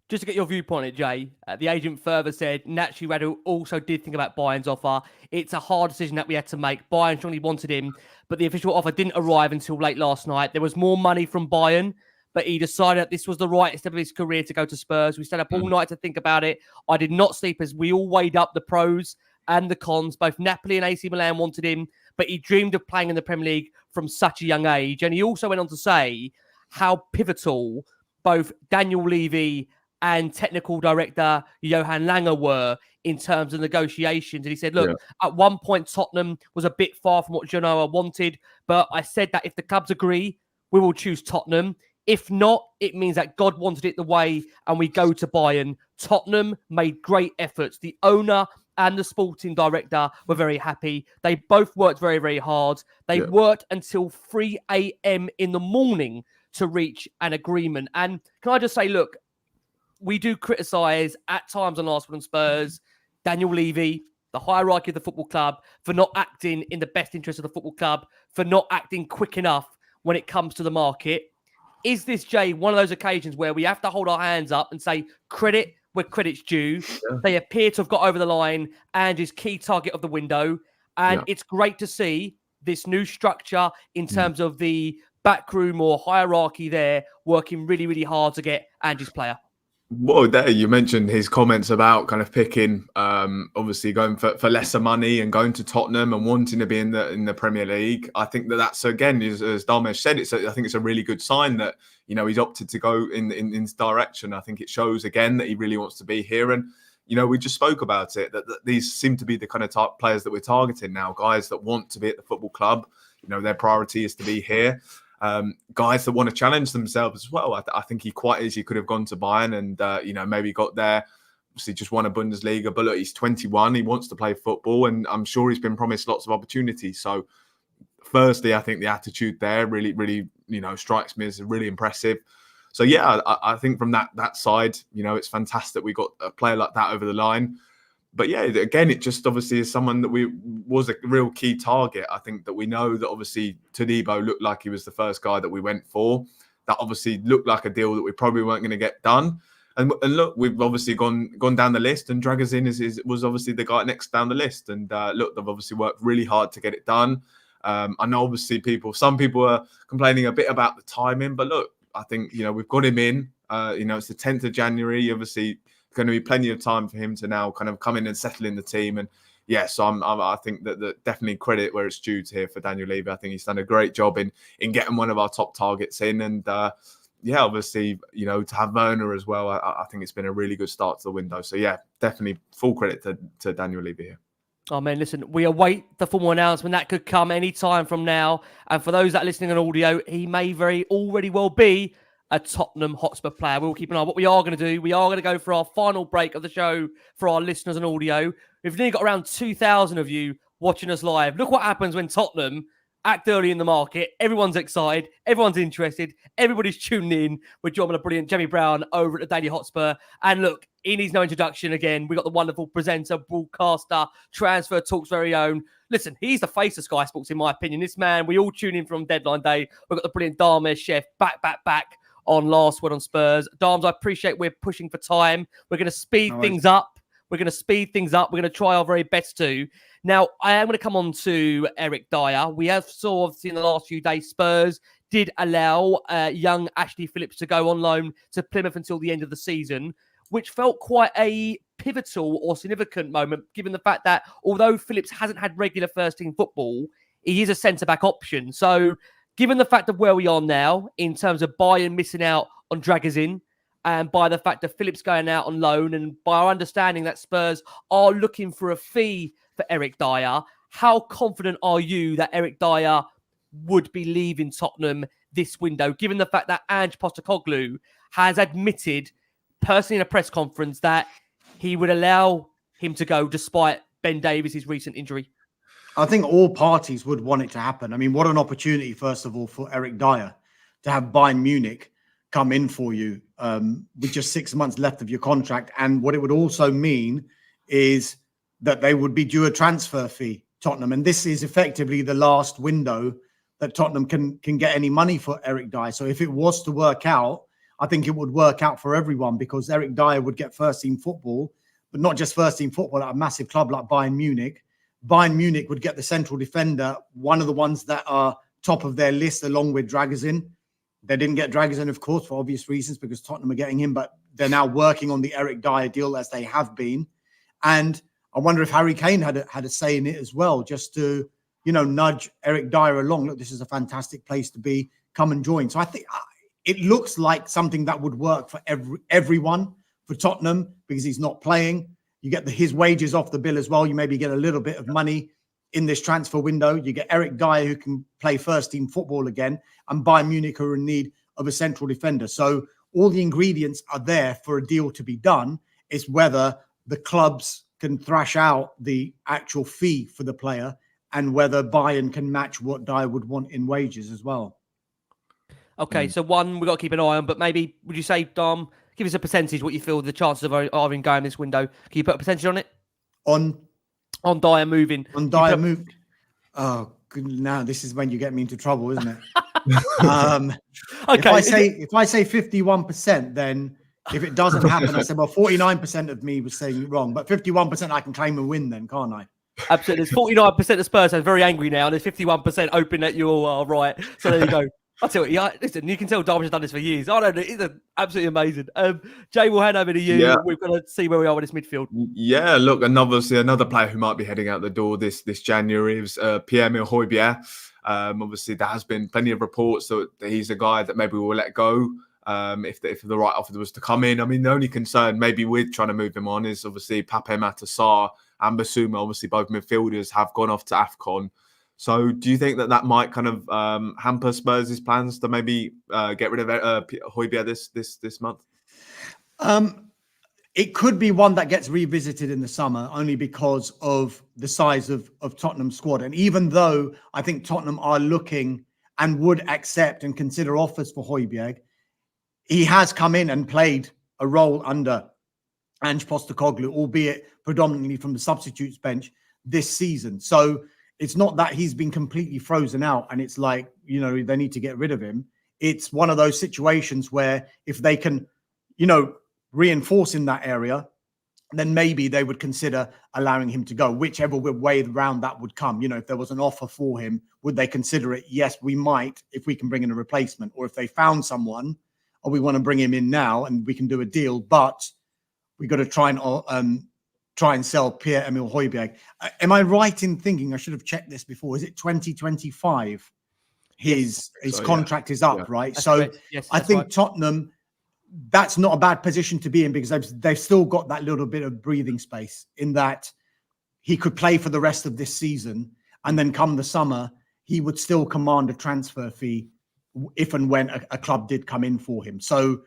Just to get your viewpoint on it, Jay, the agent further said, naturally, Radu also did think about Bayern's offer. It's a hard decision that we had to make. Bayern strongly wanted him, but the official offer didn't arrive until late last night. There was more money from Bayern, but he decided that this was the right step of his career to go to Spurs. We stayed up all night to think about it. I did not sleep as we all weighed up the pros and the cons. Both Napoli and AC Milan wanted him, but he dreamed of playing in the Premier League from such a young age. And he also went on to say how pivotal both Daniel Levy and technical director Johan Langer were in terms of negotiations. And he said, look, at one point, Tottenham was a bit far from what Genoa wanted, but I said that if the clubs agree, we will choose Tottenham. If not, it means that God wanted it the way, and we go to Bayern. Tottenham made great efforts. The owner and the sporting director were very happy. They both worked very, very hard. They worked until 3 a.m. in the morning to reach an agreement. And can I just say, look, we do criticise at times on Last Word on Spurs, Daniel Levy, the hierarchy of the football club, for not acting in the best interest of the football club, for not acting quick enough when it comes to the market. Is this, Jay, one of those occasions where we have to hold our hands up and say credit where credit's due? They appear to have got over the line and is key target of the window. And it's great to see this new structure in terms of the backroom or hierarchy there working really, really hard to get Ange's player. Well, there you mentioned his comments about kind of picking, obviously going for lesser money and going to Tottenham and wanting to be in the Premier League. I think that's again, as Dharmesh said, I think it's a really good sign that he's opted to go in this direction. I think it shows again that he really wants to be here. And we just spoke about it that these seem to be the kind of type players that we're targeting now, guys that want to be at the football club. Their priority is to be here. Guys that want to challenge themselves as well. I think he quite easily could have gone to Bayern and maybe got there obviously just won a Bundesliga, but look, he's 21. He wants to play football, and I'm sure he's been promised lots of opportunities. So, firstly, I think the attitude there really, really, strikes me as really impressive. So, yeah, I think from that side, it's fantastic we got a player like that over the line. But yeah, again, it just obviously is someone that was a real key target. I think that we know that obviously Todibo looked like he was the first guy that we went for. That obviously looked like a deal that we probably weren't going to get done. And look, we've obviously gone down the list, and Drăgușin was obviously the guy next down the list. And look, they've obviously worked really hard to get it done. I know obviously some people are complaining a bit about the timing, but look, I think we've got him in. It's the 10th of January. Obviously, going to be plenty of time for him to now kind of come in and settle in the team. And yes, I think that definitely credit where it's due to here for Daniel Levy. I think he's done a great job in getting one of our top targets in. And obviously, to have Werner as well, I think it's been a really good start to the window. So yeah, definitely full credit to Daniel Levy here. Oh, man, listen, we await the formal announcement. That could come any time from now. And for those that are listening on audio, he may already well be a Tottenham Hotspur player. We'll keep an eye on what we are going to do. We are going to go for our final break of the show for our listeners on audio. We've nearly got around 2,000 of you watching us live. Look what happens when Tottenham act early in the market. Everyone's excited. Everyone's interested. Everybody's tuning in. We're joined by the brilliant Jamie Brown over at the Daily Hotspur. And look, he needs no introduction again. We got the wonderful presenter, broadcaster, transfer talks very own. Listen, he's the face of Sky Sports, in my opinion. This man, we all tune in from deadline day. We've got the brilliant Dharmesh Sheth back on Last Word on Spurs. Darms, I appreciate we're pushing for time. We're going to speed things up. We're going to try our very best to. Now, I am going to come on to Eric Dyer. We have saw, obviously, in the last few days, Spurs did allow young Ashley Phillips to go on loan to Plymouth until the end of the season, which felt quite a pivotal or significant moment, given the fact that although Phillips hasn't had regular first-team football, he is a centre-back option. So, given the fact of where we are now, in terms of Bayern missing out on Drăgușin, and by the fact that Phillips going out on loan, and by our understanding that Spurs are looking for a fee for Eric Dyer, how confident are you that Eric Dyer would be leaving Tottenham this window, given the fact that Ange Postecoglou has admitted personally in a press conference that he would allow him to go despite Ben Davies' recent injury? I think all parties would want it to happen. I mean, what an opportunity, first of all, for Eric Dyer to have Bayern Munich come in for you with just 6 months left of your contract. And what it would also mean is that they would be due a transfer fee, Tottenham. And this is effectively the last window that Tottenham can get any money for Eric Dyer. So if it was to work out, I think it would work out for everyone, because Eric Dyer would get first-team football, but not just first-team football at a massive club like Bayern Munich. Bayern Munich would get the central defender, one of the ones that are top of their list, along with Drăgușin. They didn't get Drăgușin, of course, for obvious reasons, because Tottenham are getting him, but they're now working on the Eric Dyer deal, as they have been. And I wonder if Harry Kane had a say in it as well, just to, nudge Eric Dyer along. Look, this is a fantastic place to be. Come and join. So I think it looks like something that would work for everyone, for Tottenham, because he's not playing. You get his wages off the bill as well. You maybe get a little bit of money in this transfer window. You get Eric Dyer, who can play first-team football again, and Bayern Munich are in need of a central defender. So all the ingredients are there for a deal to be done. It's whether the clubs can thrash out the actual fee for the player, and whether Bayern can match what Dyer would want in wages as well. Okay, so one we've got to keep an eye on, but maybe, would you say, Dom, give us a percentage what you feel the chances are in going this window? Can you put a percentage on it? On Dyer moving. On Dyer moving. Oh, good. Now this is when you get me into trouble, isn't it? Okay. If I say 51%, then if it doesn't happen, I said, well, 49% of me was saying it wrong, but 51% I can claim a win then, can't I? Absolutely. There's 49% of Spurs are very angry now, and there's 51% hoping that you all are right. So there you go. I'll tell you, listen, you can tell Dharmesh has done this for years. I don't know, it's absolutely amazing. Jay, we'll hand over to you. Yeah. We've got to see where we are with this midfield. Yeah, look, another player who might be heading out the door this January is Pierre-Emile Højbjerg. Obviously, there has been plenty of reports that he's a guy that maybe we'll let go if the right offer was to come in. I mean, the only concern maybe with trying to move him on is obviously Pape Matar Sarr and Basuma. Obviously, both midfielders have gone off to AFCON. So do you think that might kind of hamper Spurs' plans to maybe get rid of Højbjerg this month? it could be one that gets revisited in the summer only because of the size of Tottenham's squad. And even though I think Tottenham are looking and would accept and consider offers for Højbjerg, he has come in and played a role under Ange Postecoglou, albeit predominantly from the substitutes bench this season. So it's not that he's been completely frozen out and it's like, you know, they need to get rid of him. It's one of those situations where if they can, you know, reinforce in that area, then maybe they would consider allowing him to go, whichever way round that would come. You know, if there was an offer for him, would they consider it? Yes, we might, if we can bring in a replacement, or if they found someone, or we want to bring him in now and we can do a deal, but we got to try and sell Pierre-Emile Højbjerg. Am I right in thinking, I should have checked this before, is it 2025? His contract is up, right? That's so yes, I think right. Tottenham, that's not a bad position to be in because they've still got that little bit of breathing space in that he could play for the rest of this season. And then come the summer, he would still command a transfer fee if and when a club did come in for him. So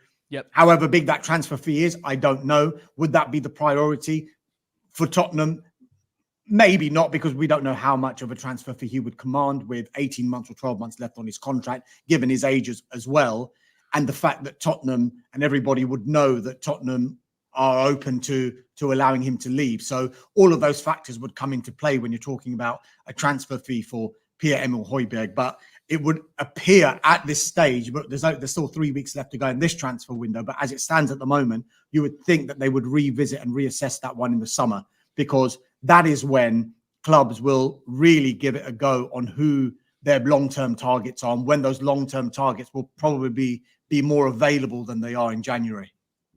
however big that transfer fee is, I don't know. Would that be the priority for Tottenham? Maybe not, because we don't know how much of a transfer fee he would command with 18 months or 12 months left on his contract, given his age as well. And the fact that Tottenham and everybody would know that Tottenham are open to allowing him to leave. So all of those factors would come into play when you're talking about a transfer fee for Pierre-Emile Højbjerg. But it would appear at this stage, but there's still 3 weeks left to go in this transfer window. But as it stands at the moment, you would think that they would revisit and reassess that one in the summer, because that is when clubs will really give it a go on who their long-term targets are, and when those long-term targets will probably be more available than they are in January.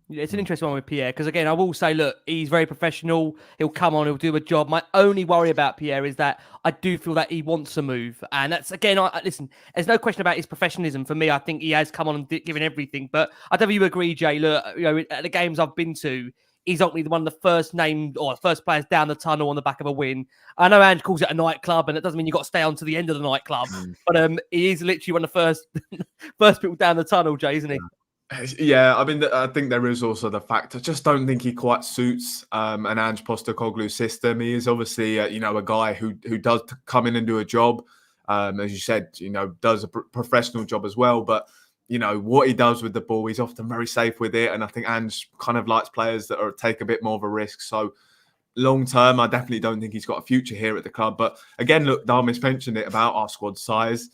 Yeah, it's an interesting one with Pierre, because again, I will say, look, he's very professional. He'll come on, he'll do a job. My only worry about Pierre is that I do feel that he wants to move. And that's, again, listen, there's no question about his professionalism. For me, I think he has come on and given everything. But I don't know if you agree, Jay. Look, you know, at the games I've been to, he's ultimately one of the first named or first players down the tunnel on the back of a win. I know Ange calls it a nightclub, and it doesn't mean you've got to stay on to the end of the nightclub. But he is literally one of the first people down the tunnel, Jay, isn't he? Yeah, I mean, I think there is also the fact I just don't think he quite suits an Ange Postecoglou system. He is obviously, a guy who does come in and do a job, as you said, does a professional job as well. But what he does with the ball, he's often very safe with it, and I think Ange kind of likes players that take a bit more of a risk. So long term, I definitely don't think he's got a future here at the club. But again, look, Dharmesh mentioned it about our squad size.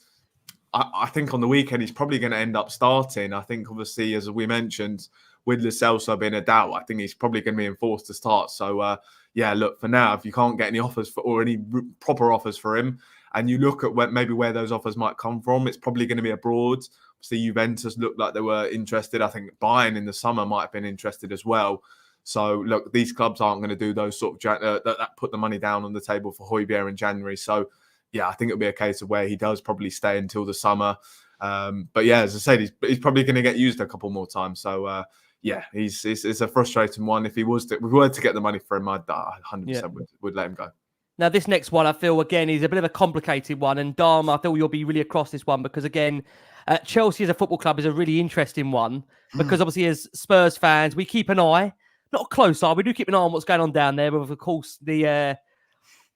I think on the weekend he's probably going to end up starting. I think obviously, as we mentioned, with Lo Celso being a doubt, I think he's probably going to be enforced to start. So look, for now, if you can't get any offers or any proper offers for him, and you look at where those offers might come from, it's probably going to be abroad. Obviously, Juventus looked like they were interested. I think Bayern in the summer might have been interested as well. So look, these clubs aren't going to do those sort of that put the money down on the table for Højbjerg in January. So yeah, I think it'll be a case of where he does probably stay until the summer. But yeah, as I said, he's probably going to get used a couple more times. So it's a frustrating one. If we were to get the money for him, I'd 100% would let him go. Now, this next one, I feel, again, is a bit of a complicated one. And Dharm, I feel you'll be really across this one because, again, Chelsea as a football club is a really interesting one because, obviously, as Spurs fans, we keep an eye, not a close eye, we do keep an eye on what's going on down there. But, of course, the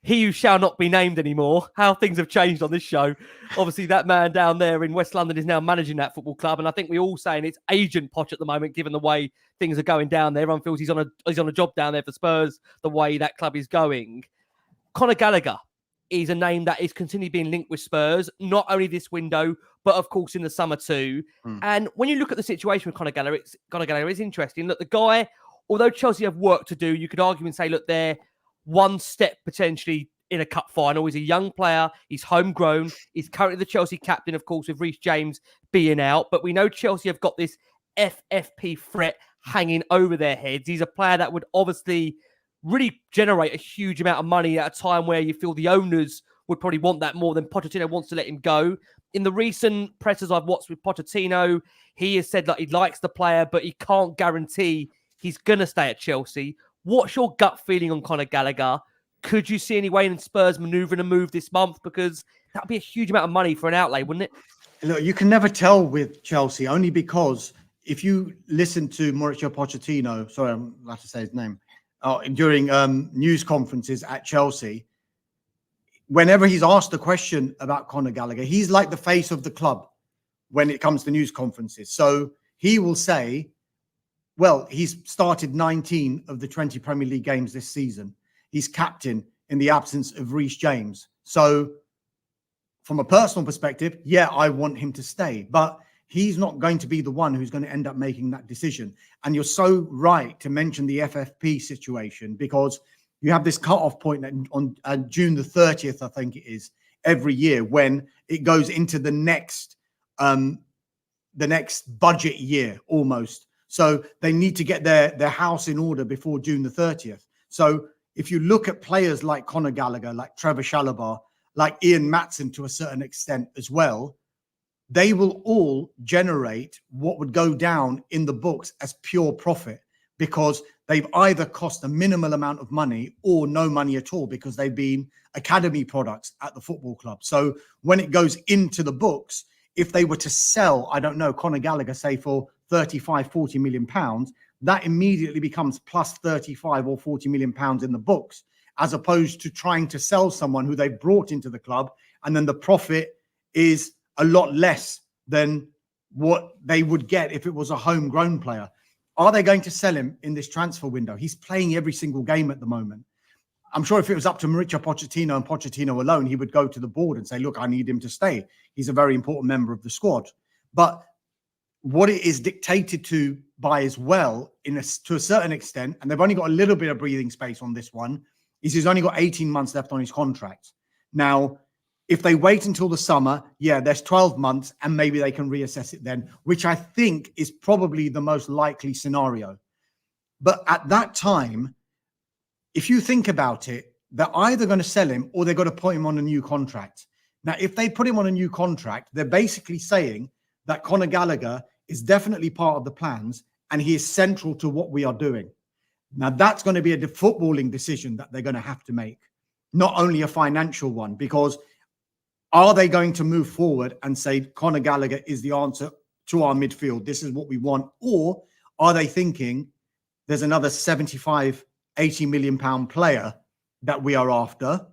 he who shall not be named anymore, how things have changed on this show. Obviously, that man down there in West London is now managing that football club. And I think we're all saying it's agent Poch at the moment, given the way things are going down there. Everyone feels he's on a job down there for Spurs, the way that club is going. Conor Gallagher is a name that is continually being linked with Spurs, not only this window, but of course in the summer too. And when you look at the situation with Conor Gallagher is interesting. Look, the guy, although Chelsea have work to do, you could argue and say, look, they're one step potentially in a cup final. He's a young player. He's homegrown. He's currently the Chelsea captain, of course, with Reece James being out. But we know Chelsea have got this FFP threat hanging over their heads. He's a player that would obviously really generate a huge amount of money at a time where you feel the owners would probably want that more than Pochettino wants to let him go. In the recent presses I've watched with Pochettino, he has said that he likes the player, but he can't guarantee he's going to stay at Chelsea. What's your gut feeling on Conor Gallagher? Could you see any way in Spurs manoeuvring a move this month? Because that would be a huge amount of money for an outlay, wouldn't it? Look, you can never tell with Chelsea, only because if you listen to Mauricio Pochettino, sorry, I'm allowed to say his name, during news conferences at Chelsea, whenever he's asked a question about Conor Gallagher, he's like the face of the club when it comes to news conferences. So he will say, well, he's started 19 of the 20 Premier League games this season. He's captain in the absence of Reece James. So from a personal perspective, yeah, I want him to stay, but he's not going to be the one who's going to end up making that decision. And you're so right to mention the FFP situation, because you have this cutoff point on June the 30th, I think it is, every year when it goes into the next budget year almost. So they need to get their house in order before June the 30th. So if you look at players like Conor Gallagher, like Trevor Chalobah, like Ian Matson to a certain extent as well, they will all generate what would go down in the books as pure profit, because they've either cost a minimal amount of money or no money at all, because they've been academy products at the football club. So when it goes into the books, if they were to sell, I don't know, Conor Gallagher, say for 35, 40 million pounds, that immediately becomes plus 35 or 40 million pounds in the books, as opposed to trying to sell someone who they've brought into the club, and then the profit is a lot less than what they would get if it was a homegrown player. Are they going to sell him in this transfer window? He's playing every single game at the moment. I'm sure if it was up to Mauricio Pochettino and Pochettino alone, he would go to the board and say, look, I need him to stay. He's a very important member of the squad. But what it is dictated to by as well, to a certain extent, and they've only got a little bit of breathing space on this one, is he's only got 18 months left on his contract. Now, if they wait until the summer, yeah, there's 12 months and maybe they can reassess it then, which I think is probably the most likely scenario. But at that time, if you think about it, they're either going to sell him or they're going to put him on a new contract. Now, if they put him on a new contract, they're basically saying that Conor Gallagher is definitely part of the plans and he is central to what we are doing. Now, that's going to be a footballing decision that they're going to have to make, not only a financial one, because are they going to move forward and say Conor Gallagher is the answer to our midfield? This is what we want. Or are they thinking there's another 75, 80 million pound player that we are after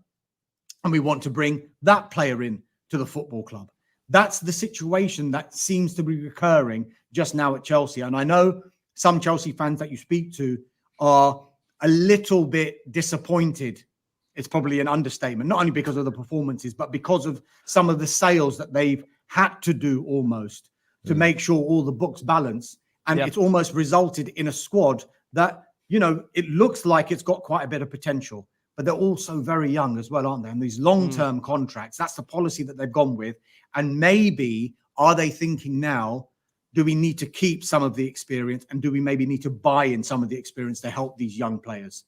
and we want to bring that player in to the football club? That's the situation that seems to be recurring just now at Chelsea. And I know some Chelsea fans that you speak to are a little bit disappointed. It's probably an understatement, not only because of the performances, but because of some of the sales that they've had to do almost to make sure all the books balance. And it's almost resulted in a squad that, you know, it looks like it's got quite a bit of potential, but they're also very young as well, aren't they? And these long-term contracts, that's the policy that they've gone with. And maybe are they thinking now, do we need to keep some of the experience and do we maybe need to buy in some of the experience to help these young players,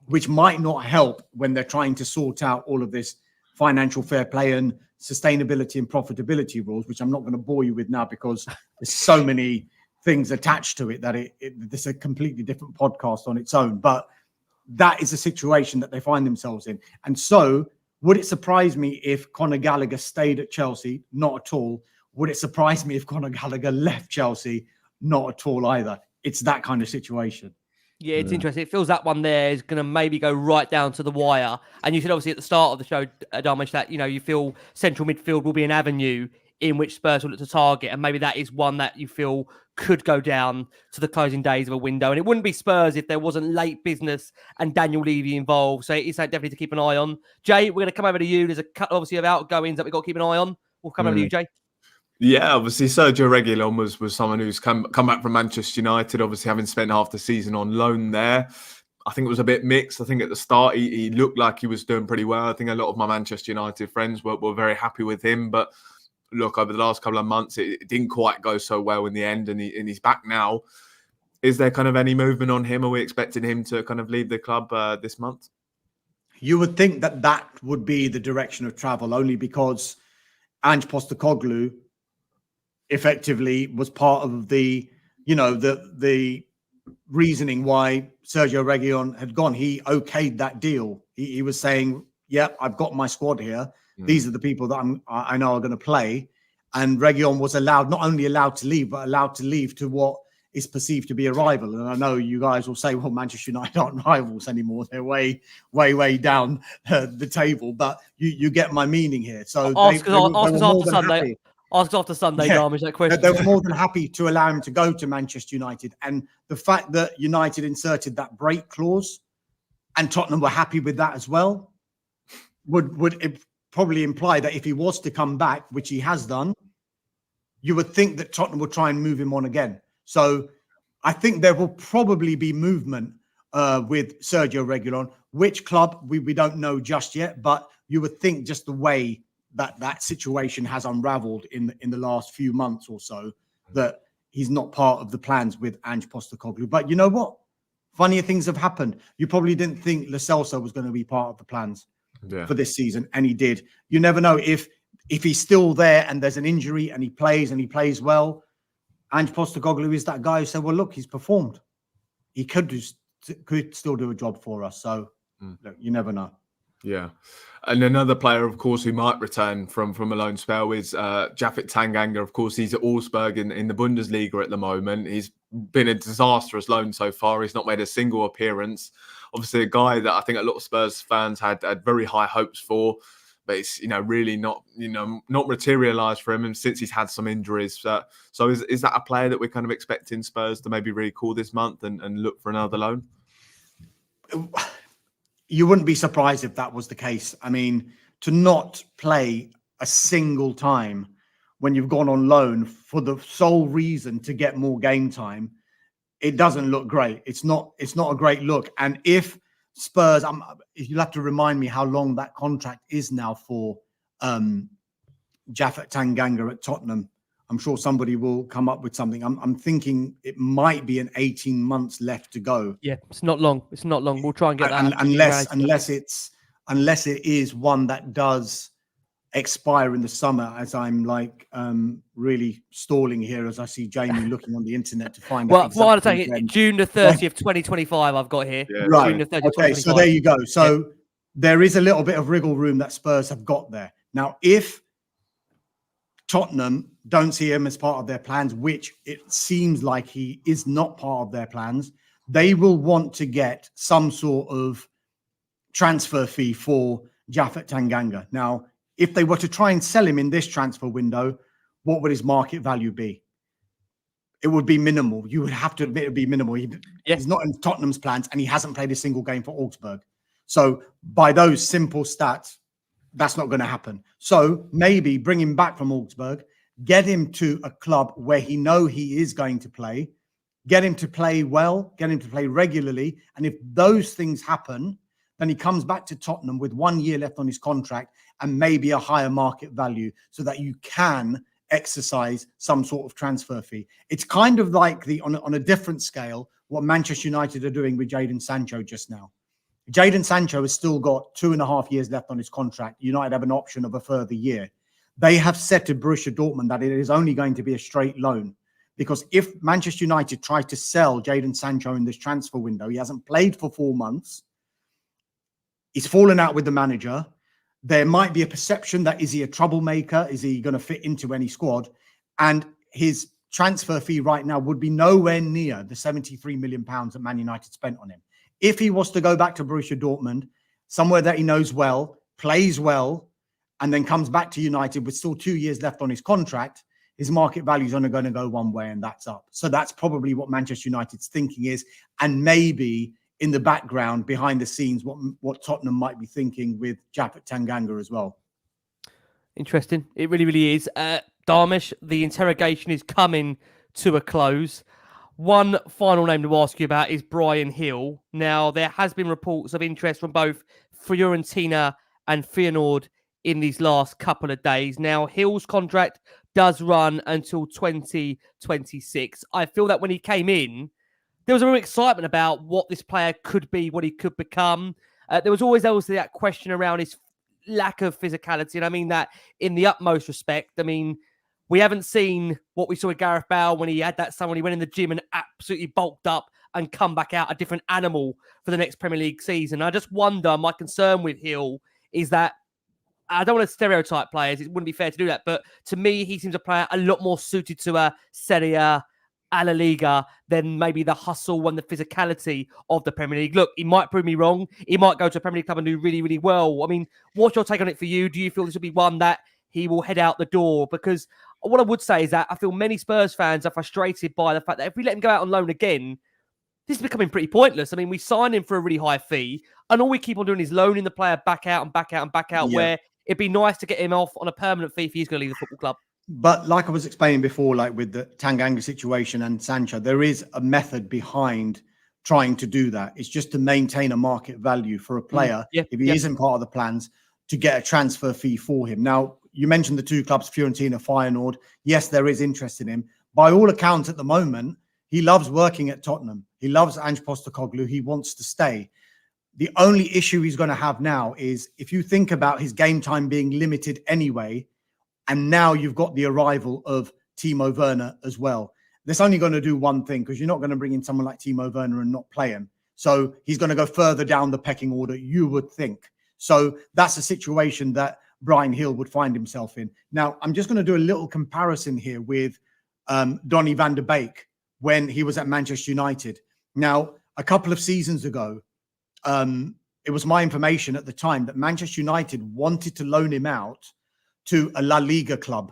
which might not help when they're trying to sort out all of this financial fair play and sustainability and profitability rules, which I'm not going to bore you with now because there's so many things attached to it that this is a completely different podcast on its own. But that is a situation that they find themselves in. And so would it surprise me if Conor Gallagher stayed at Chelsea? Not at all. Would it surprise me if Conor Gallagher left Chelsea? Not at all either. It's that kind of situation. Yeah, it's interesting. It feels that one there is going to maybe go right down to the wire. And you said obviously at the start of the show, Dharmesh, that, you know, you feel central midfield will be an avenue in which Spurs will look to target. And maybe that is one that you feel could go down to the closing days of a window. And it wouldn't be Spurs if there wasn't late business and Daniel Levy involved. So it's definitely to keep an eye on. Jay, we're going to come over to you. There's a couple obviously of outgoings that we've got to keep an eye on. We'll come over to you, Jay. Yeah, obviously Sergio Reguilón was someone who's come back from Manchester United, obviously having spent half the season on loan there. I think it was a bit mixed. I think at the start he looked like he was doing pretty well. I think a lot of my Manchester United friends were very happy with him. But look, over the last couple of months, it didn't quite go so well in the end, and he's back now. Is there kind of any movement on him? Are we expecting him to kind of leave the club this month? You would think that would be the direction of travel, only because Ange Postecoglou effectively was part of the reasoning why Sergio Reguilón had gone. He okayed that deal. He was saying, "Yep, I've got my squad here. These are the people that I know are going to play." And Reguilón was not only allowed to leave, but allowed to leave to what is perceived to be a rival. And I know you guys will say, well, Manchester United aren't rivals anymore. They're way, way, way down the table. But you get my meaning here. So ask us after Sunday. Ask us after Sunday, Dharmesh, that question. They were more than happy to allow him to go to Manchester United. And the fact that United inserted that break clause and Tottenham were happy with that as well would probably imply that if he was to come back, which he has done, you would think that Tottenham would try and move him on again. So I think there will probably be movement with Sergio Reguilon. Which club, we don't know just yet, but you would think just the way that situation has unraveled in the last few months or so, that he's not part of the plans with Ange Postecoglou. But you know what? Funnier things have happened. You probably didn't think Lo Celso was going to be part of the plans for this season, and he did. You never know if he's still there and there's an injury and he plays well. Ange Postecoglou is that guy who said, well, look, he's performed. He could still do a job for us. So look, you never know. Yeah. And another player, of course, who might return from a loan spell is Japhet Tanganga. Of course, he's at Augsburg in the Bundesliga at the moment. He's been a disastrous loan so far. He's not made a single appearance. Obviously, a guy that I think a lot of Spurs fans had very high hopes for, but it's really not materialised for him, and since he's had some injuries. So is that a player that we're kind of expecting Spurs to maybe recall this month and look for another loan? You wouldn't be surprised if that was the case. I mean, to not play a single time when you've gone on loan for the sole reason to get more game time, it doesn't look great. It's not a great look. And if Spurs, you'll have to remind me how long that contract is now for Japhet Tanganga at Tottenham. I'm sure somebody will come up with something. I'm thinking it might be 18 months left to go. Yeah, it's not long. It's not long. We'll try and get that. Unless it is one that does expire in the summer, as I'm really stalling here as I see Jamie looking on the internet to find out. Well, I'll take it June the 30th, 2025. I've got here. Yeah. Right. June the 30th, okay, so there you go. So there is a little bit of wriggle room that Spurs have got there. Now, if Tottenham don't see him as part of their plans, which it seems like he is not part of their plans, they will want to get some sort of transfer fee for Japhet Tanganga. Now, if they were to try and sell him in this transfer window, what would his market value be? It would be minimal. You would have to admit it would be minimal. He's not in Tottenham's plans and he hasn't played a single game for Augsburg. So by those simple stats, that's not going to happen. So maybe bring him back from Augsburg, get him to a club where he is going to play, get him to play well, get him to play regularly. And if those things happen, then he comes back to Tottenham with 1 year left on his contract and maybe a higher market value so that you can exercise some sort of transfer fee. It's kind of like on a different scale, what Manchester United are doing with Jadon Sancho just now. Jadon Sancho has still got 2.5 years left on his contract. United have an option of a further year. They have said to Borussia Dortmund that it is only going to be a straight loan, because if Manchester United try to sell Jadon Sancho in this transfer window, he hasn't played for 4 months. He's fallen out with the manager. There might be a perception that, is he a troublemaker? Is he going to fit into any squad? And his transfer fee right now would be nowhere near the £73 million that Man United spent on him. If he was to go back to Borussia Dortmund, somewhere that he knows well, plays well, and then comes back to United with still 2 years left on his contract, his market value is only going to go one way, and that's up. So that's probably what Manchester United's thinking is. And maybe in the background, behind the scenes, what Tottenham might be thinking with Japhet Tanganga as well. Interesting. It really, really is. Dharmesh, the interrogation is coming to a close. One final name to ask you about is Bryan Gil. Now, there has been reports of interest from both Fiorentina and Feyenoord in these last couple of days. Now, Gil's contract does run until 2026. I feel that when he came in, there was a real excitement about what this player could be, what he could become. There was always that question around his lack of physicality. And I mean that in the utmost respect. I mean, we haven't seen what we saw with Gareth Bale when he had that summer when he went in the gym and absolutely bulked up and come back out a different animal for the next Premier League season. I just wonder, my concern with Gil is that I don't want to stereotype players. It wouldn't be fair to do that. But to me, he seems a player a lot more suited to a Serie A a La Liga than maybe the hustle and the physicality of the Premier League. Look, he might prove me wrong. He might go to a Premier League club and do really, really well. I mean, what's your take on it for you? Do you feel this will be one that he will head out the door? Because what I would say is that I feel many Spurs fans are frustrated by the fact that if we let him go out on loan again, this is becoming pretty pointless. I mean, we signed him for a really high fee, and all we keep on doing is loaning the player back out and back out and back out, where it'd be nice to get him off on a permanent fee if he's going to leave the football club. But like I was explaining before, like with the Tanganga situation and Sancho, there is a method behind trying to do that. It's just to maintain a market value for a player, if he isn't part of the plans, to get a transfer fee for him. Now, you mentioned the two clubs, Fiorentina, Feyenoord. Yes, there is interest in him. By all accounts at the moment, he loves working at Tottenham. He loves Ange Postecoglou. He wants to stay. The only issue he's going to have now is if you think about his game time being limited anyway, and now you've got the arrival of Timo Werner as well. That's only going to do one thing, because you're not going to bring in someone like Timo Werner and not play him. So he's going to go further down the pecking order, you would think. So that's a situation that Brian Hill would find himself in. Now, I'm just going to do a little comparison here with Donny van der Beek when he was at Manchester United. Now, a couple of seasons ago, it was my information at the time that Manchester United wanted to loan him out to a La Liga club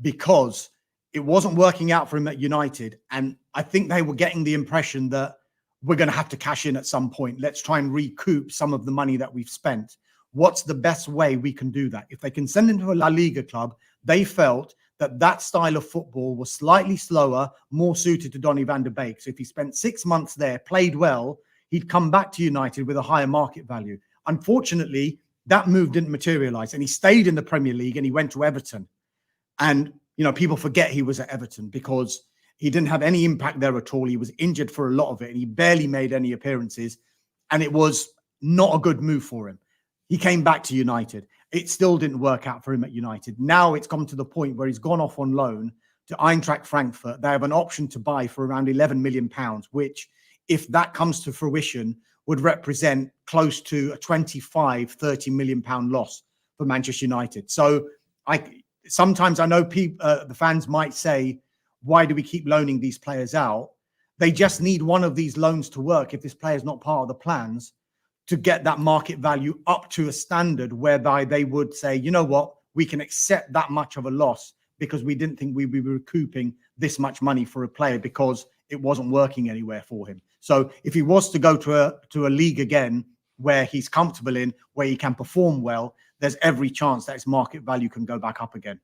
because it wasn't working out for him at United. And I think they were getting the impression that we're going to have to cash in at some point. Let's try and recoup some of the money that we've spent. What's the best way we can do that? If they can send him to a La Liga club, they felt that that style of football was slightly slower, more suited to Donny van der Beek. So if he spent 6 months there, played well, he'd come back to United with a higher market value. Unfortunately, that move didn't materialize, and he stayed in the Premier League and he went to Everton. And, you know, people forget he was at Everton because he didn't have any impact there at all. He was injured for a lot of it and he barely made any appearances, and it was not a good move for him. He came back to United. It still didn't work out for him at United. Now it's come to the point where he's gone off on loan to Eintracht Frankfurt. They have an option to buy for around £11 million, which, if that comes to fruition, would represent close to a 25, £30 million loss for Manchester United. So sometimes I know the fans might say, why do we keep loaning these players out? They just need one of these loans to work if this player is not part of the plans, to get that market value up to a standard whereby they would say, you know what, we can accept that much of a loss because we didn't think we'd be recouping this much money for a player because it wasn't working anywhere for him. So if he was to go to a league again where he's comfortable in, where he can perform well, there's every chance that his market value can go back up again.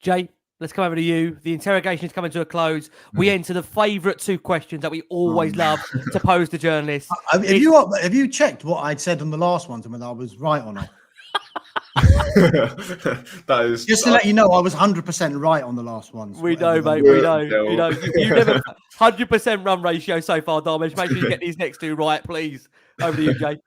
Jay, let's come over to you. The interrogation is coming to a close. We enter the favourite two questions that we always love to pose to journalists. Have you checked what I'd said on the last one, and whether I was right or not? That is just to let you know, I was 100% right on the last one. We know, mate. We know. You know, you never 100% run ratio so far, Dharmesh. Make sure you get these next two right, please. Over to you, Jay.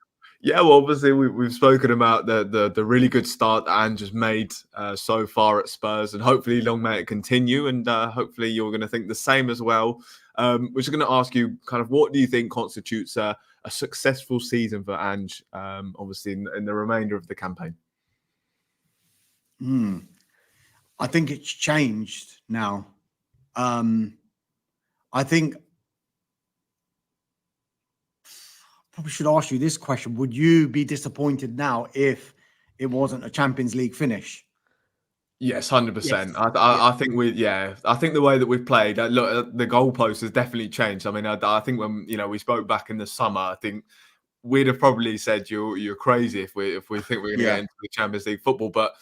Yeah, well, obviously we've spoken about the really good start that Ange has made so far at Spurs, and hopefully long may it continue, and hopefully you're going to think the same as well. We're just going to ask you kind of what do you think constitutes a successful season for Ange, obviously in the remainder of the campaign? I think it's changed now. I think probably should ask you this question. Would you be disappointed now if it wasn't a Champions League finish? Yes, 100%. I think I think the way that we've played, look, the goalpost has definitely changed. I mean, I think when we spoke back in the summer, I think we'd have probably said you're crazy if we think we're going to get into the Champions League football. But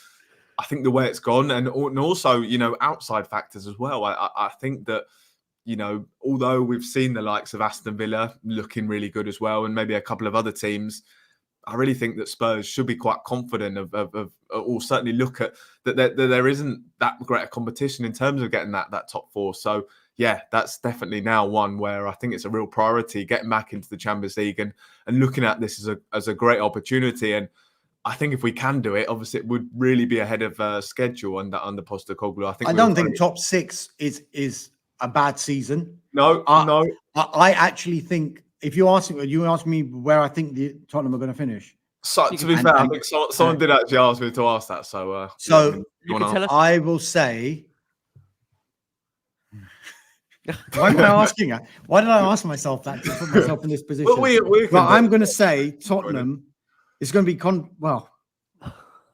I think the way it's gone, and also outside factors as well. I think that although we've seen the likes of Aston Villa looking really good as well, and maybe a couple of other teams, I really think that Spurs should be quite confident or certainly look at that there isn't that great a competition in terms of getting that top four. So yeah, that's definitely now one where I think it's a real priority, getting back into the Champions League and looking at this as a great opportunity. And I think if we can do it, obviously it would really be ahead of schedule under Postecoglou. I don't think top six is a bad season. No. I actually think if you ask me where I think the Tottenham are going to finish. So to be fair, I think someone did actually ask me to ask that. So you can tell us? I will say Why am I asking that? Why did I ask myself that to put myself in this position? Well, I'm going to say Tottenham is going to be I'm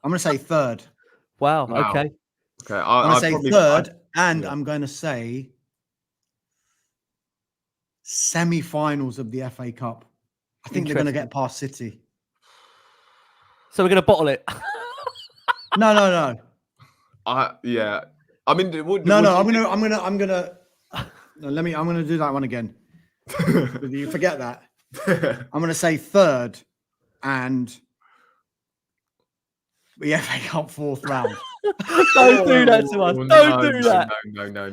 going to say third. Wow. Wow. Okay. Okay. I'm going to say third, and I'm going to say semi-finals of the FA Cup. I think they're going to get past City. So we're going to bottle it. No. Yeah. I mean, I'm going to do that one again. You forget that. I'm going to say third, and the FA Cup fourth round. Don't do that to us. Don't do that.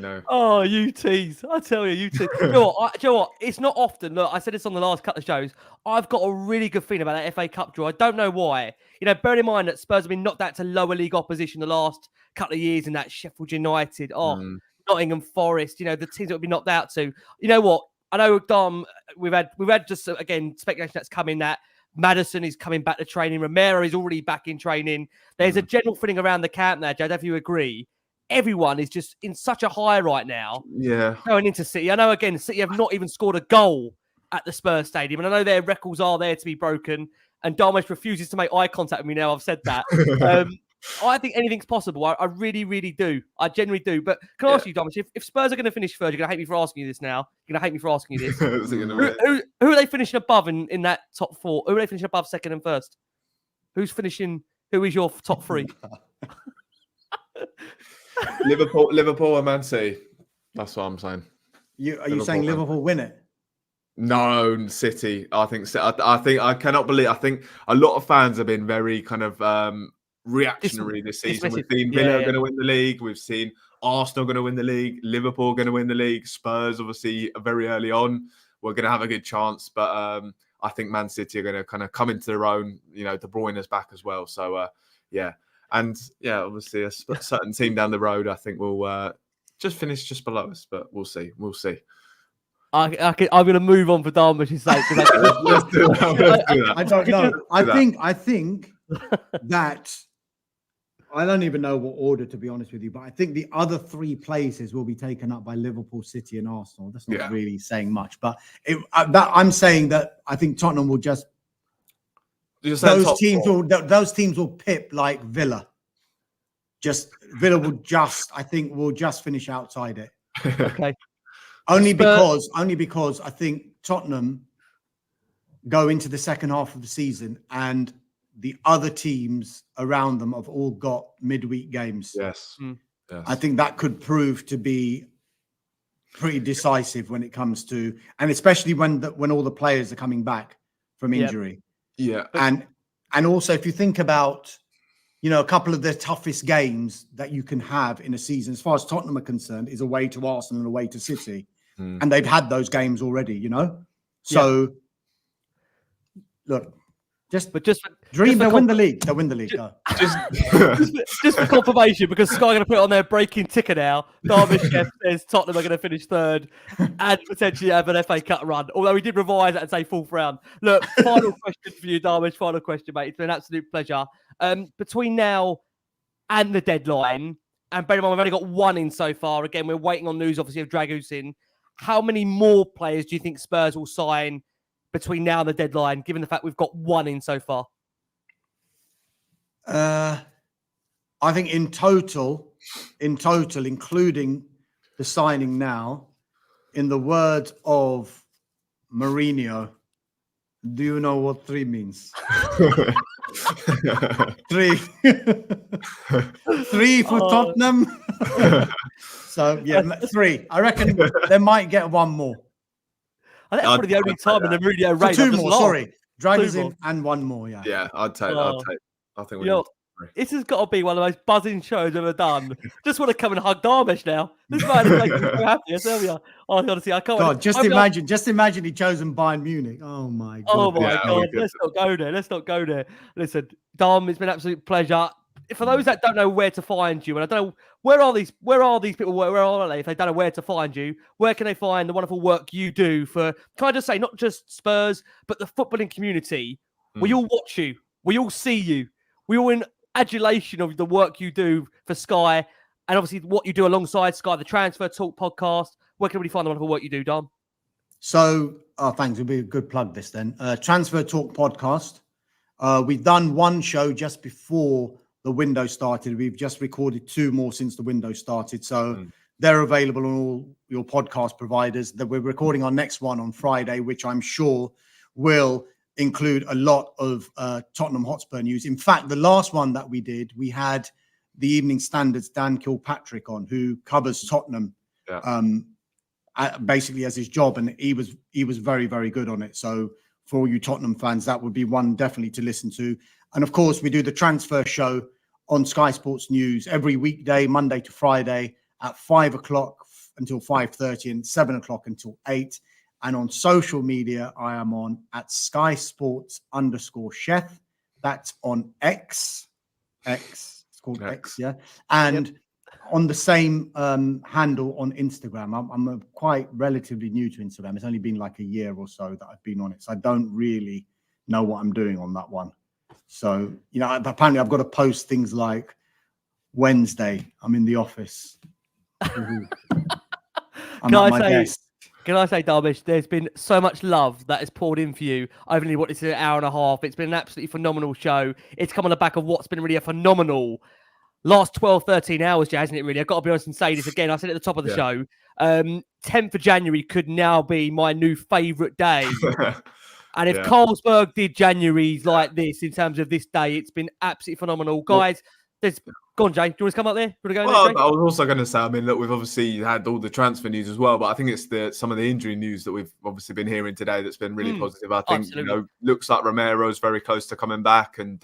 No. Oh, you tease. I tell you, you tease. Do you know what? It's not often. Look, I said this on the last couple of shows. I've got a really good feeling about that FA Cup draw. I don't know why. Bearing in mind that Spurs have been knocked out to lower league opposition the last couple of years in that Sheffield United, Nottingham Forest, the teams that would be knocked out to. You know what? I know, Dom, we've had just, again, speculation that's coming that Maddison is coming back to training. Romero is already back in training. There's a general feeling around the camp now, Jade, if you agree. Everyone is just in such a high right now. Yeah. Going into City. I know, again, City have not even scored a goal at the Spurs Stadium. And I know their records are there to be broken. And Dharmesh refuses to make eye contact with me now. I've said that. I think anything's possible. I really, really do. I genuinely do. But can I ask you, Dharmesh, if Spurs are going to finish third, you're going to hate me for asking you this now. You're going to hate me for asking you this. Who are they finishing above in that top four? Who are they finishing above second and first? Who is your top three? Liverpool and Man City. That's what I'm saying. Are you saying Liverpool win it? No, City. I think I cannot believe. I think a lot of fans have been very kind of reactionary this season. We've seen Villa going to win the league. We've seen Arsenal going to win the league. Liverpool going to win the league. Spurs, obviously, very early on. We're going to have a good chance, but I think Man City are going to kind of come into their own. De Bruyne is back as well. So obviously a certain team down the road, I think will just finish just below us, but we'll see. I'm going to move on for Dharmesh's sake. Let's do that. I don't know. I think that I don't even know what order, to be honest with you, but I think the other three places will be taken up by Liverpool, City, and Arsenal. That's not really saying much, but I'm saying that I think Tottenham will just those teams will pip like Villa. Villa will just finish outside it. Okay. Only because I think Tottenham go into the second half of the season and the other teams around them have all got midweek games. Yes. Yes. I think that could prove to be pretty decisive when it comes to, and especially when all the players are coming back from injury. Yeah. And also if you think about, a couple of the toughest games that you can have in a season, as far as Tottenham are concerned, is away to Arsenal and away to City. And they've had those games already, So, look, just dream they'll win the league. They'll win the league. Just for confirmation, because Sky are going to put it on their breaking ticker now. Dharmesh Sheth says Tottenham are going to finish third and potentially have an FA Cup run. Although we did revise that and say fourth round. Look, final question for you, Dharmesh. Final question, mate. It's been an absolute pleasure. Between now and the deadline, and bear in mind we've only got one in so far. Again, we're waiting on news, obviously, of Drăgușin. How many more players do you think Spurs will sign between now and the deadline, given the fact we've got one in so far? I think in total, including the signing now, in the words of Mourinho, do you know what 3 means? 3. 3 for Tottenham. So, 3. I reckon they might get one more. I think that's probably the only time in the Mourinho reign. 2 more, sorry. Drăgușin and 1 more, Yeah, I'd take. I think this has got to be one of the most buzzing shows I've ever done. Just want to come and hug Dharmesh now. This man is making me so happy. I tell you. Honestly, I can't. God, just imagine he chosen Bayern Munich. Oh my God. Oh my God. Let's not go there. Listen, Dom, it's been an absolute pleasure. For those that don't know where to find you, and I don't know where are these people, where are they? If they don't know where to find you, where can they find the wonderful work you do for, can I just say, not just Spurs, but the footballing community? We all watch you. We all see you. We all in adulation of the work you do for Sky, and obviously what you do alongside Sky, the Transfer Talk podcast. where can we find the wonderful work you do, Dom? So, thanks. It'll be a good plug this then. Transfer Talk podcast. We've done one show just before the window started. We've just recorded 2 more since the window started. So they're available on all your podcast providers. That we're recording our next one on Friday, which I'm sure will include a lot of Tottenham Hotspur news. In fact, the last one that we did, we had the Evening Standard's Dan Kilpatrick on, who covers Tottenham basically as his job, and he was very, very good on it. So for all you Tottenham fans, that would be one definitely to listen to. And of course, we do the transfer show on Sky Sports News every weekday, Monday to Friday at 5 o'clock until 5:30 and 7 o'clock until 8. And on social media, I am on at Sky Sports_Sheth. That's on X. It's called X, yeah. And on the same handle on Instagram. I'm quite relatively new to Instagram. It's only been like a year or so that I've been on it. So I don't really know what I'm doing on that one. So, apparently I've got to post things like Wednesday, I'm in the office. I'm at my desk. Can I say, Dharmesh, there's been so much love that is poured in for you over this an hour and a half. It's been an absolutely phenomenal show. It's come on the back of what's been really a phenomenal last 12, 13 hours, hasn't it, really? I've got to be honest and say this again. I said it at the top of the show. 10th of January could now be my new favourite day. And if Carlsberg did January's like this in terms of this day, it's been absolutely phenomenal. Guys, go on, Jay. Do you want to come up there? Do you want to go I was also going to say, look, we've obviously had all the transfer news as well, but I think it's some of the injury news that we've obviously been hearing today that's been really positive. I think, looks like Romero's very close to coming back, and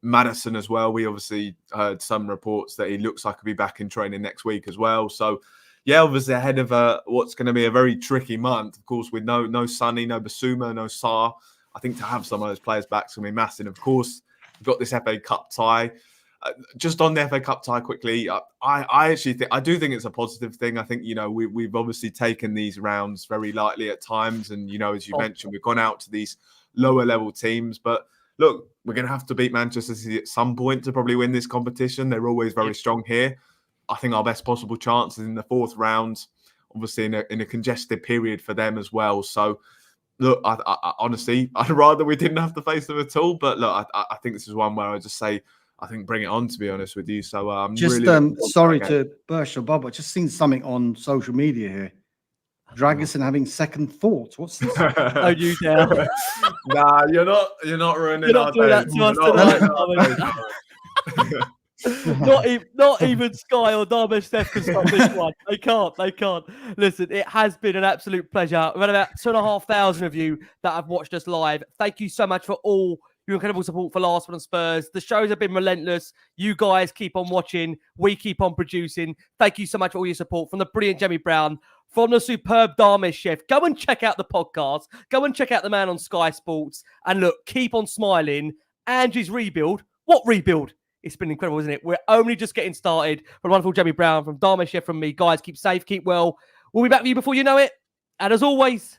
Maddison as well. We obviously heard some reports that he looks like he'll be back in training next week as well. So, obviously ahead of what's going to be a very tricky month. Of course, with no Sonny, no Basuma, no Sarr. I think to have some of those players back is going to be massive. Of course, we've got this FA Cup tie. Just on the FA Cup tie quickly, I actually think it's a positive thing. I think we've obviously taken these rounds very lightly at times, and as you mentioned, we've gone out to these lower level teams. But look, we're going to have to beat Manchester City at some point to probably win this competition. They're always very strong here. I think our best possible chance is in the 4th round, obviously in a congested period for them as well. So, look, I honestly, I'd rather we didn't have to face them at all. But look, I think this is one where I just say, I think bring it on, to be honest with you. So I'm just really sorry to burst your bubble. Just seen something on social media here. Drăgușin having second thoughts. What's this? Oh, you dare! Nah, you're not ruining. You're not doing that to us tonight. Not even Sky or Dharmesh Sheth can stop this one. They can't. Listen, it has been an absolute pleasure. We've had about 2,500 of you that have watched us live. Thank you so much for all your incredible support for Last Word on Spurs. The shows have been relentless. You guys keep on watching. We keep on producing. Thank you so much for all your support from the brilliant Jamie Brown, from the superb Dharmesh Sheth. Go and check out the podcast. Go and check out the man on Sky Sports. And look, keep on smiling. Angie's rebuild. What rebuild? It's been incredible, isn't it? We're only just getting started. From wonderful Jamie Brown, from Dharmesh Sheth, from me. Guys, keep safe, keep well. We'll be back with you before you know it. And as always,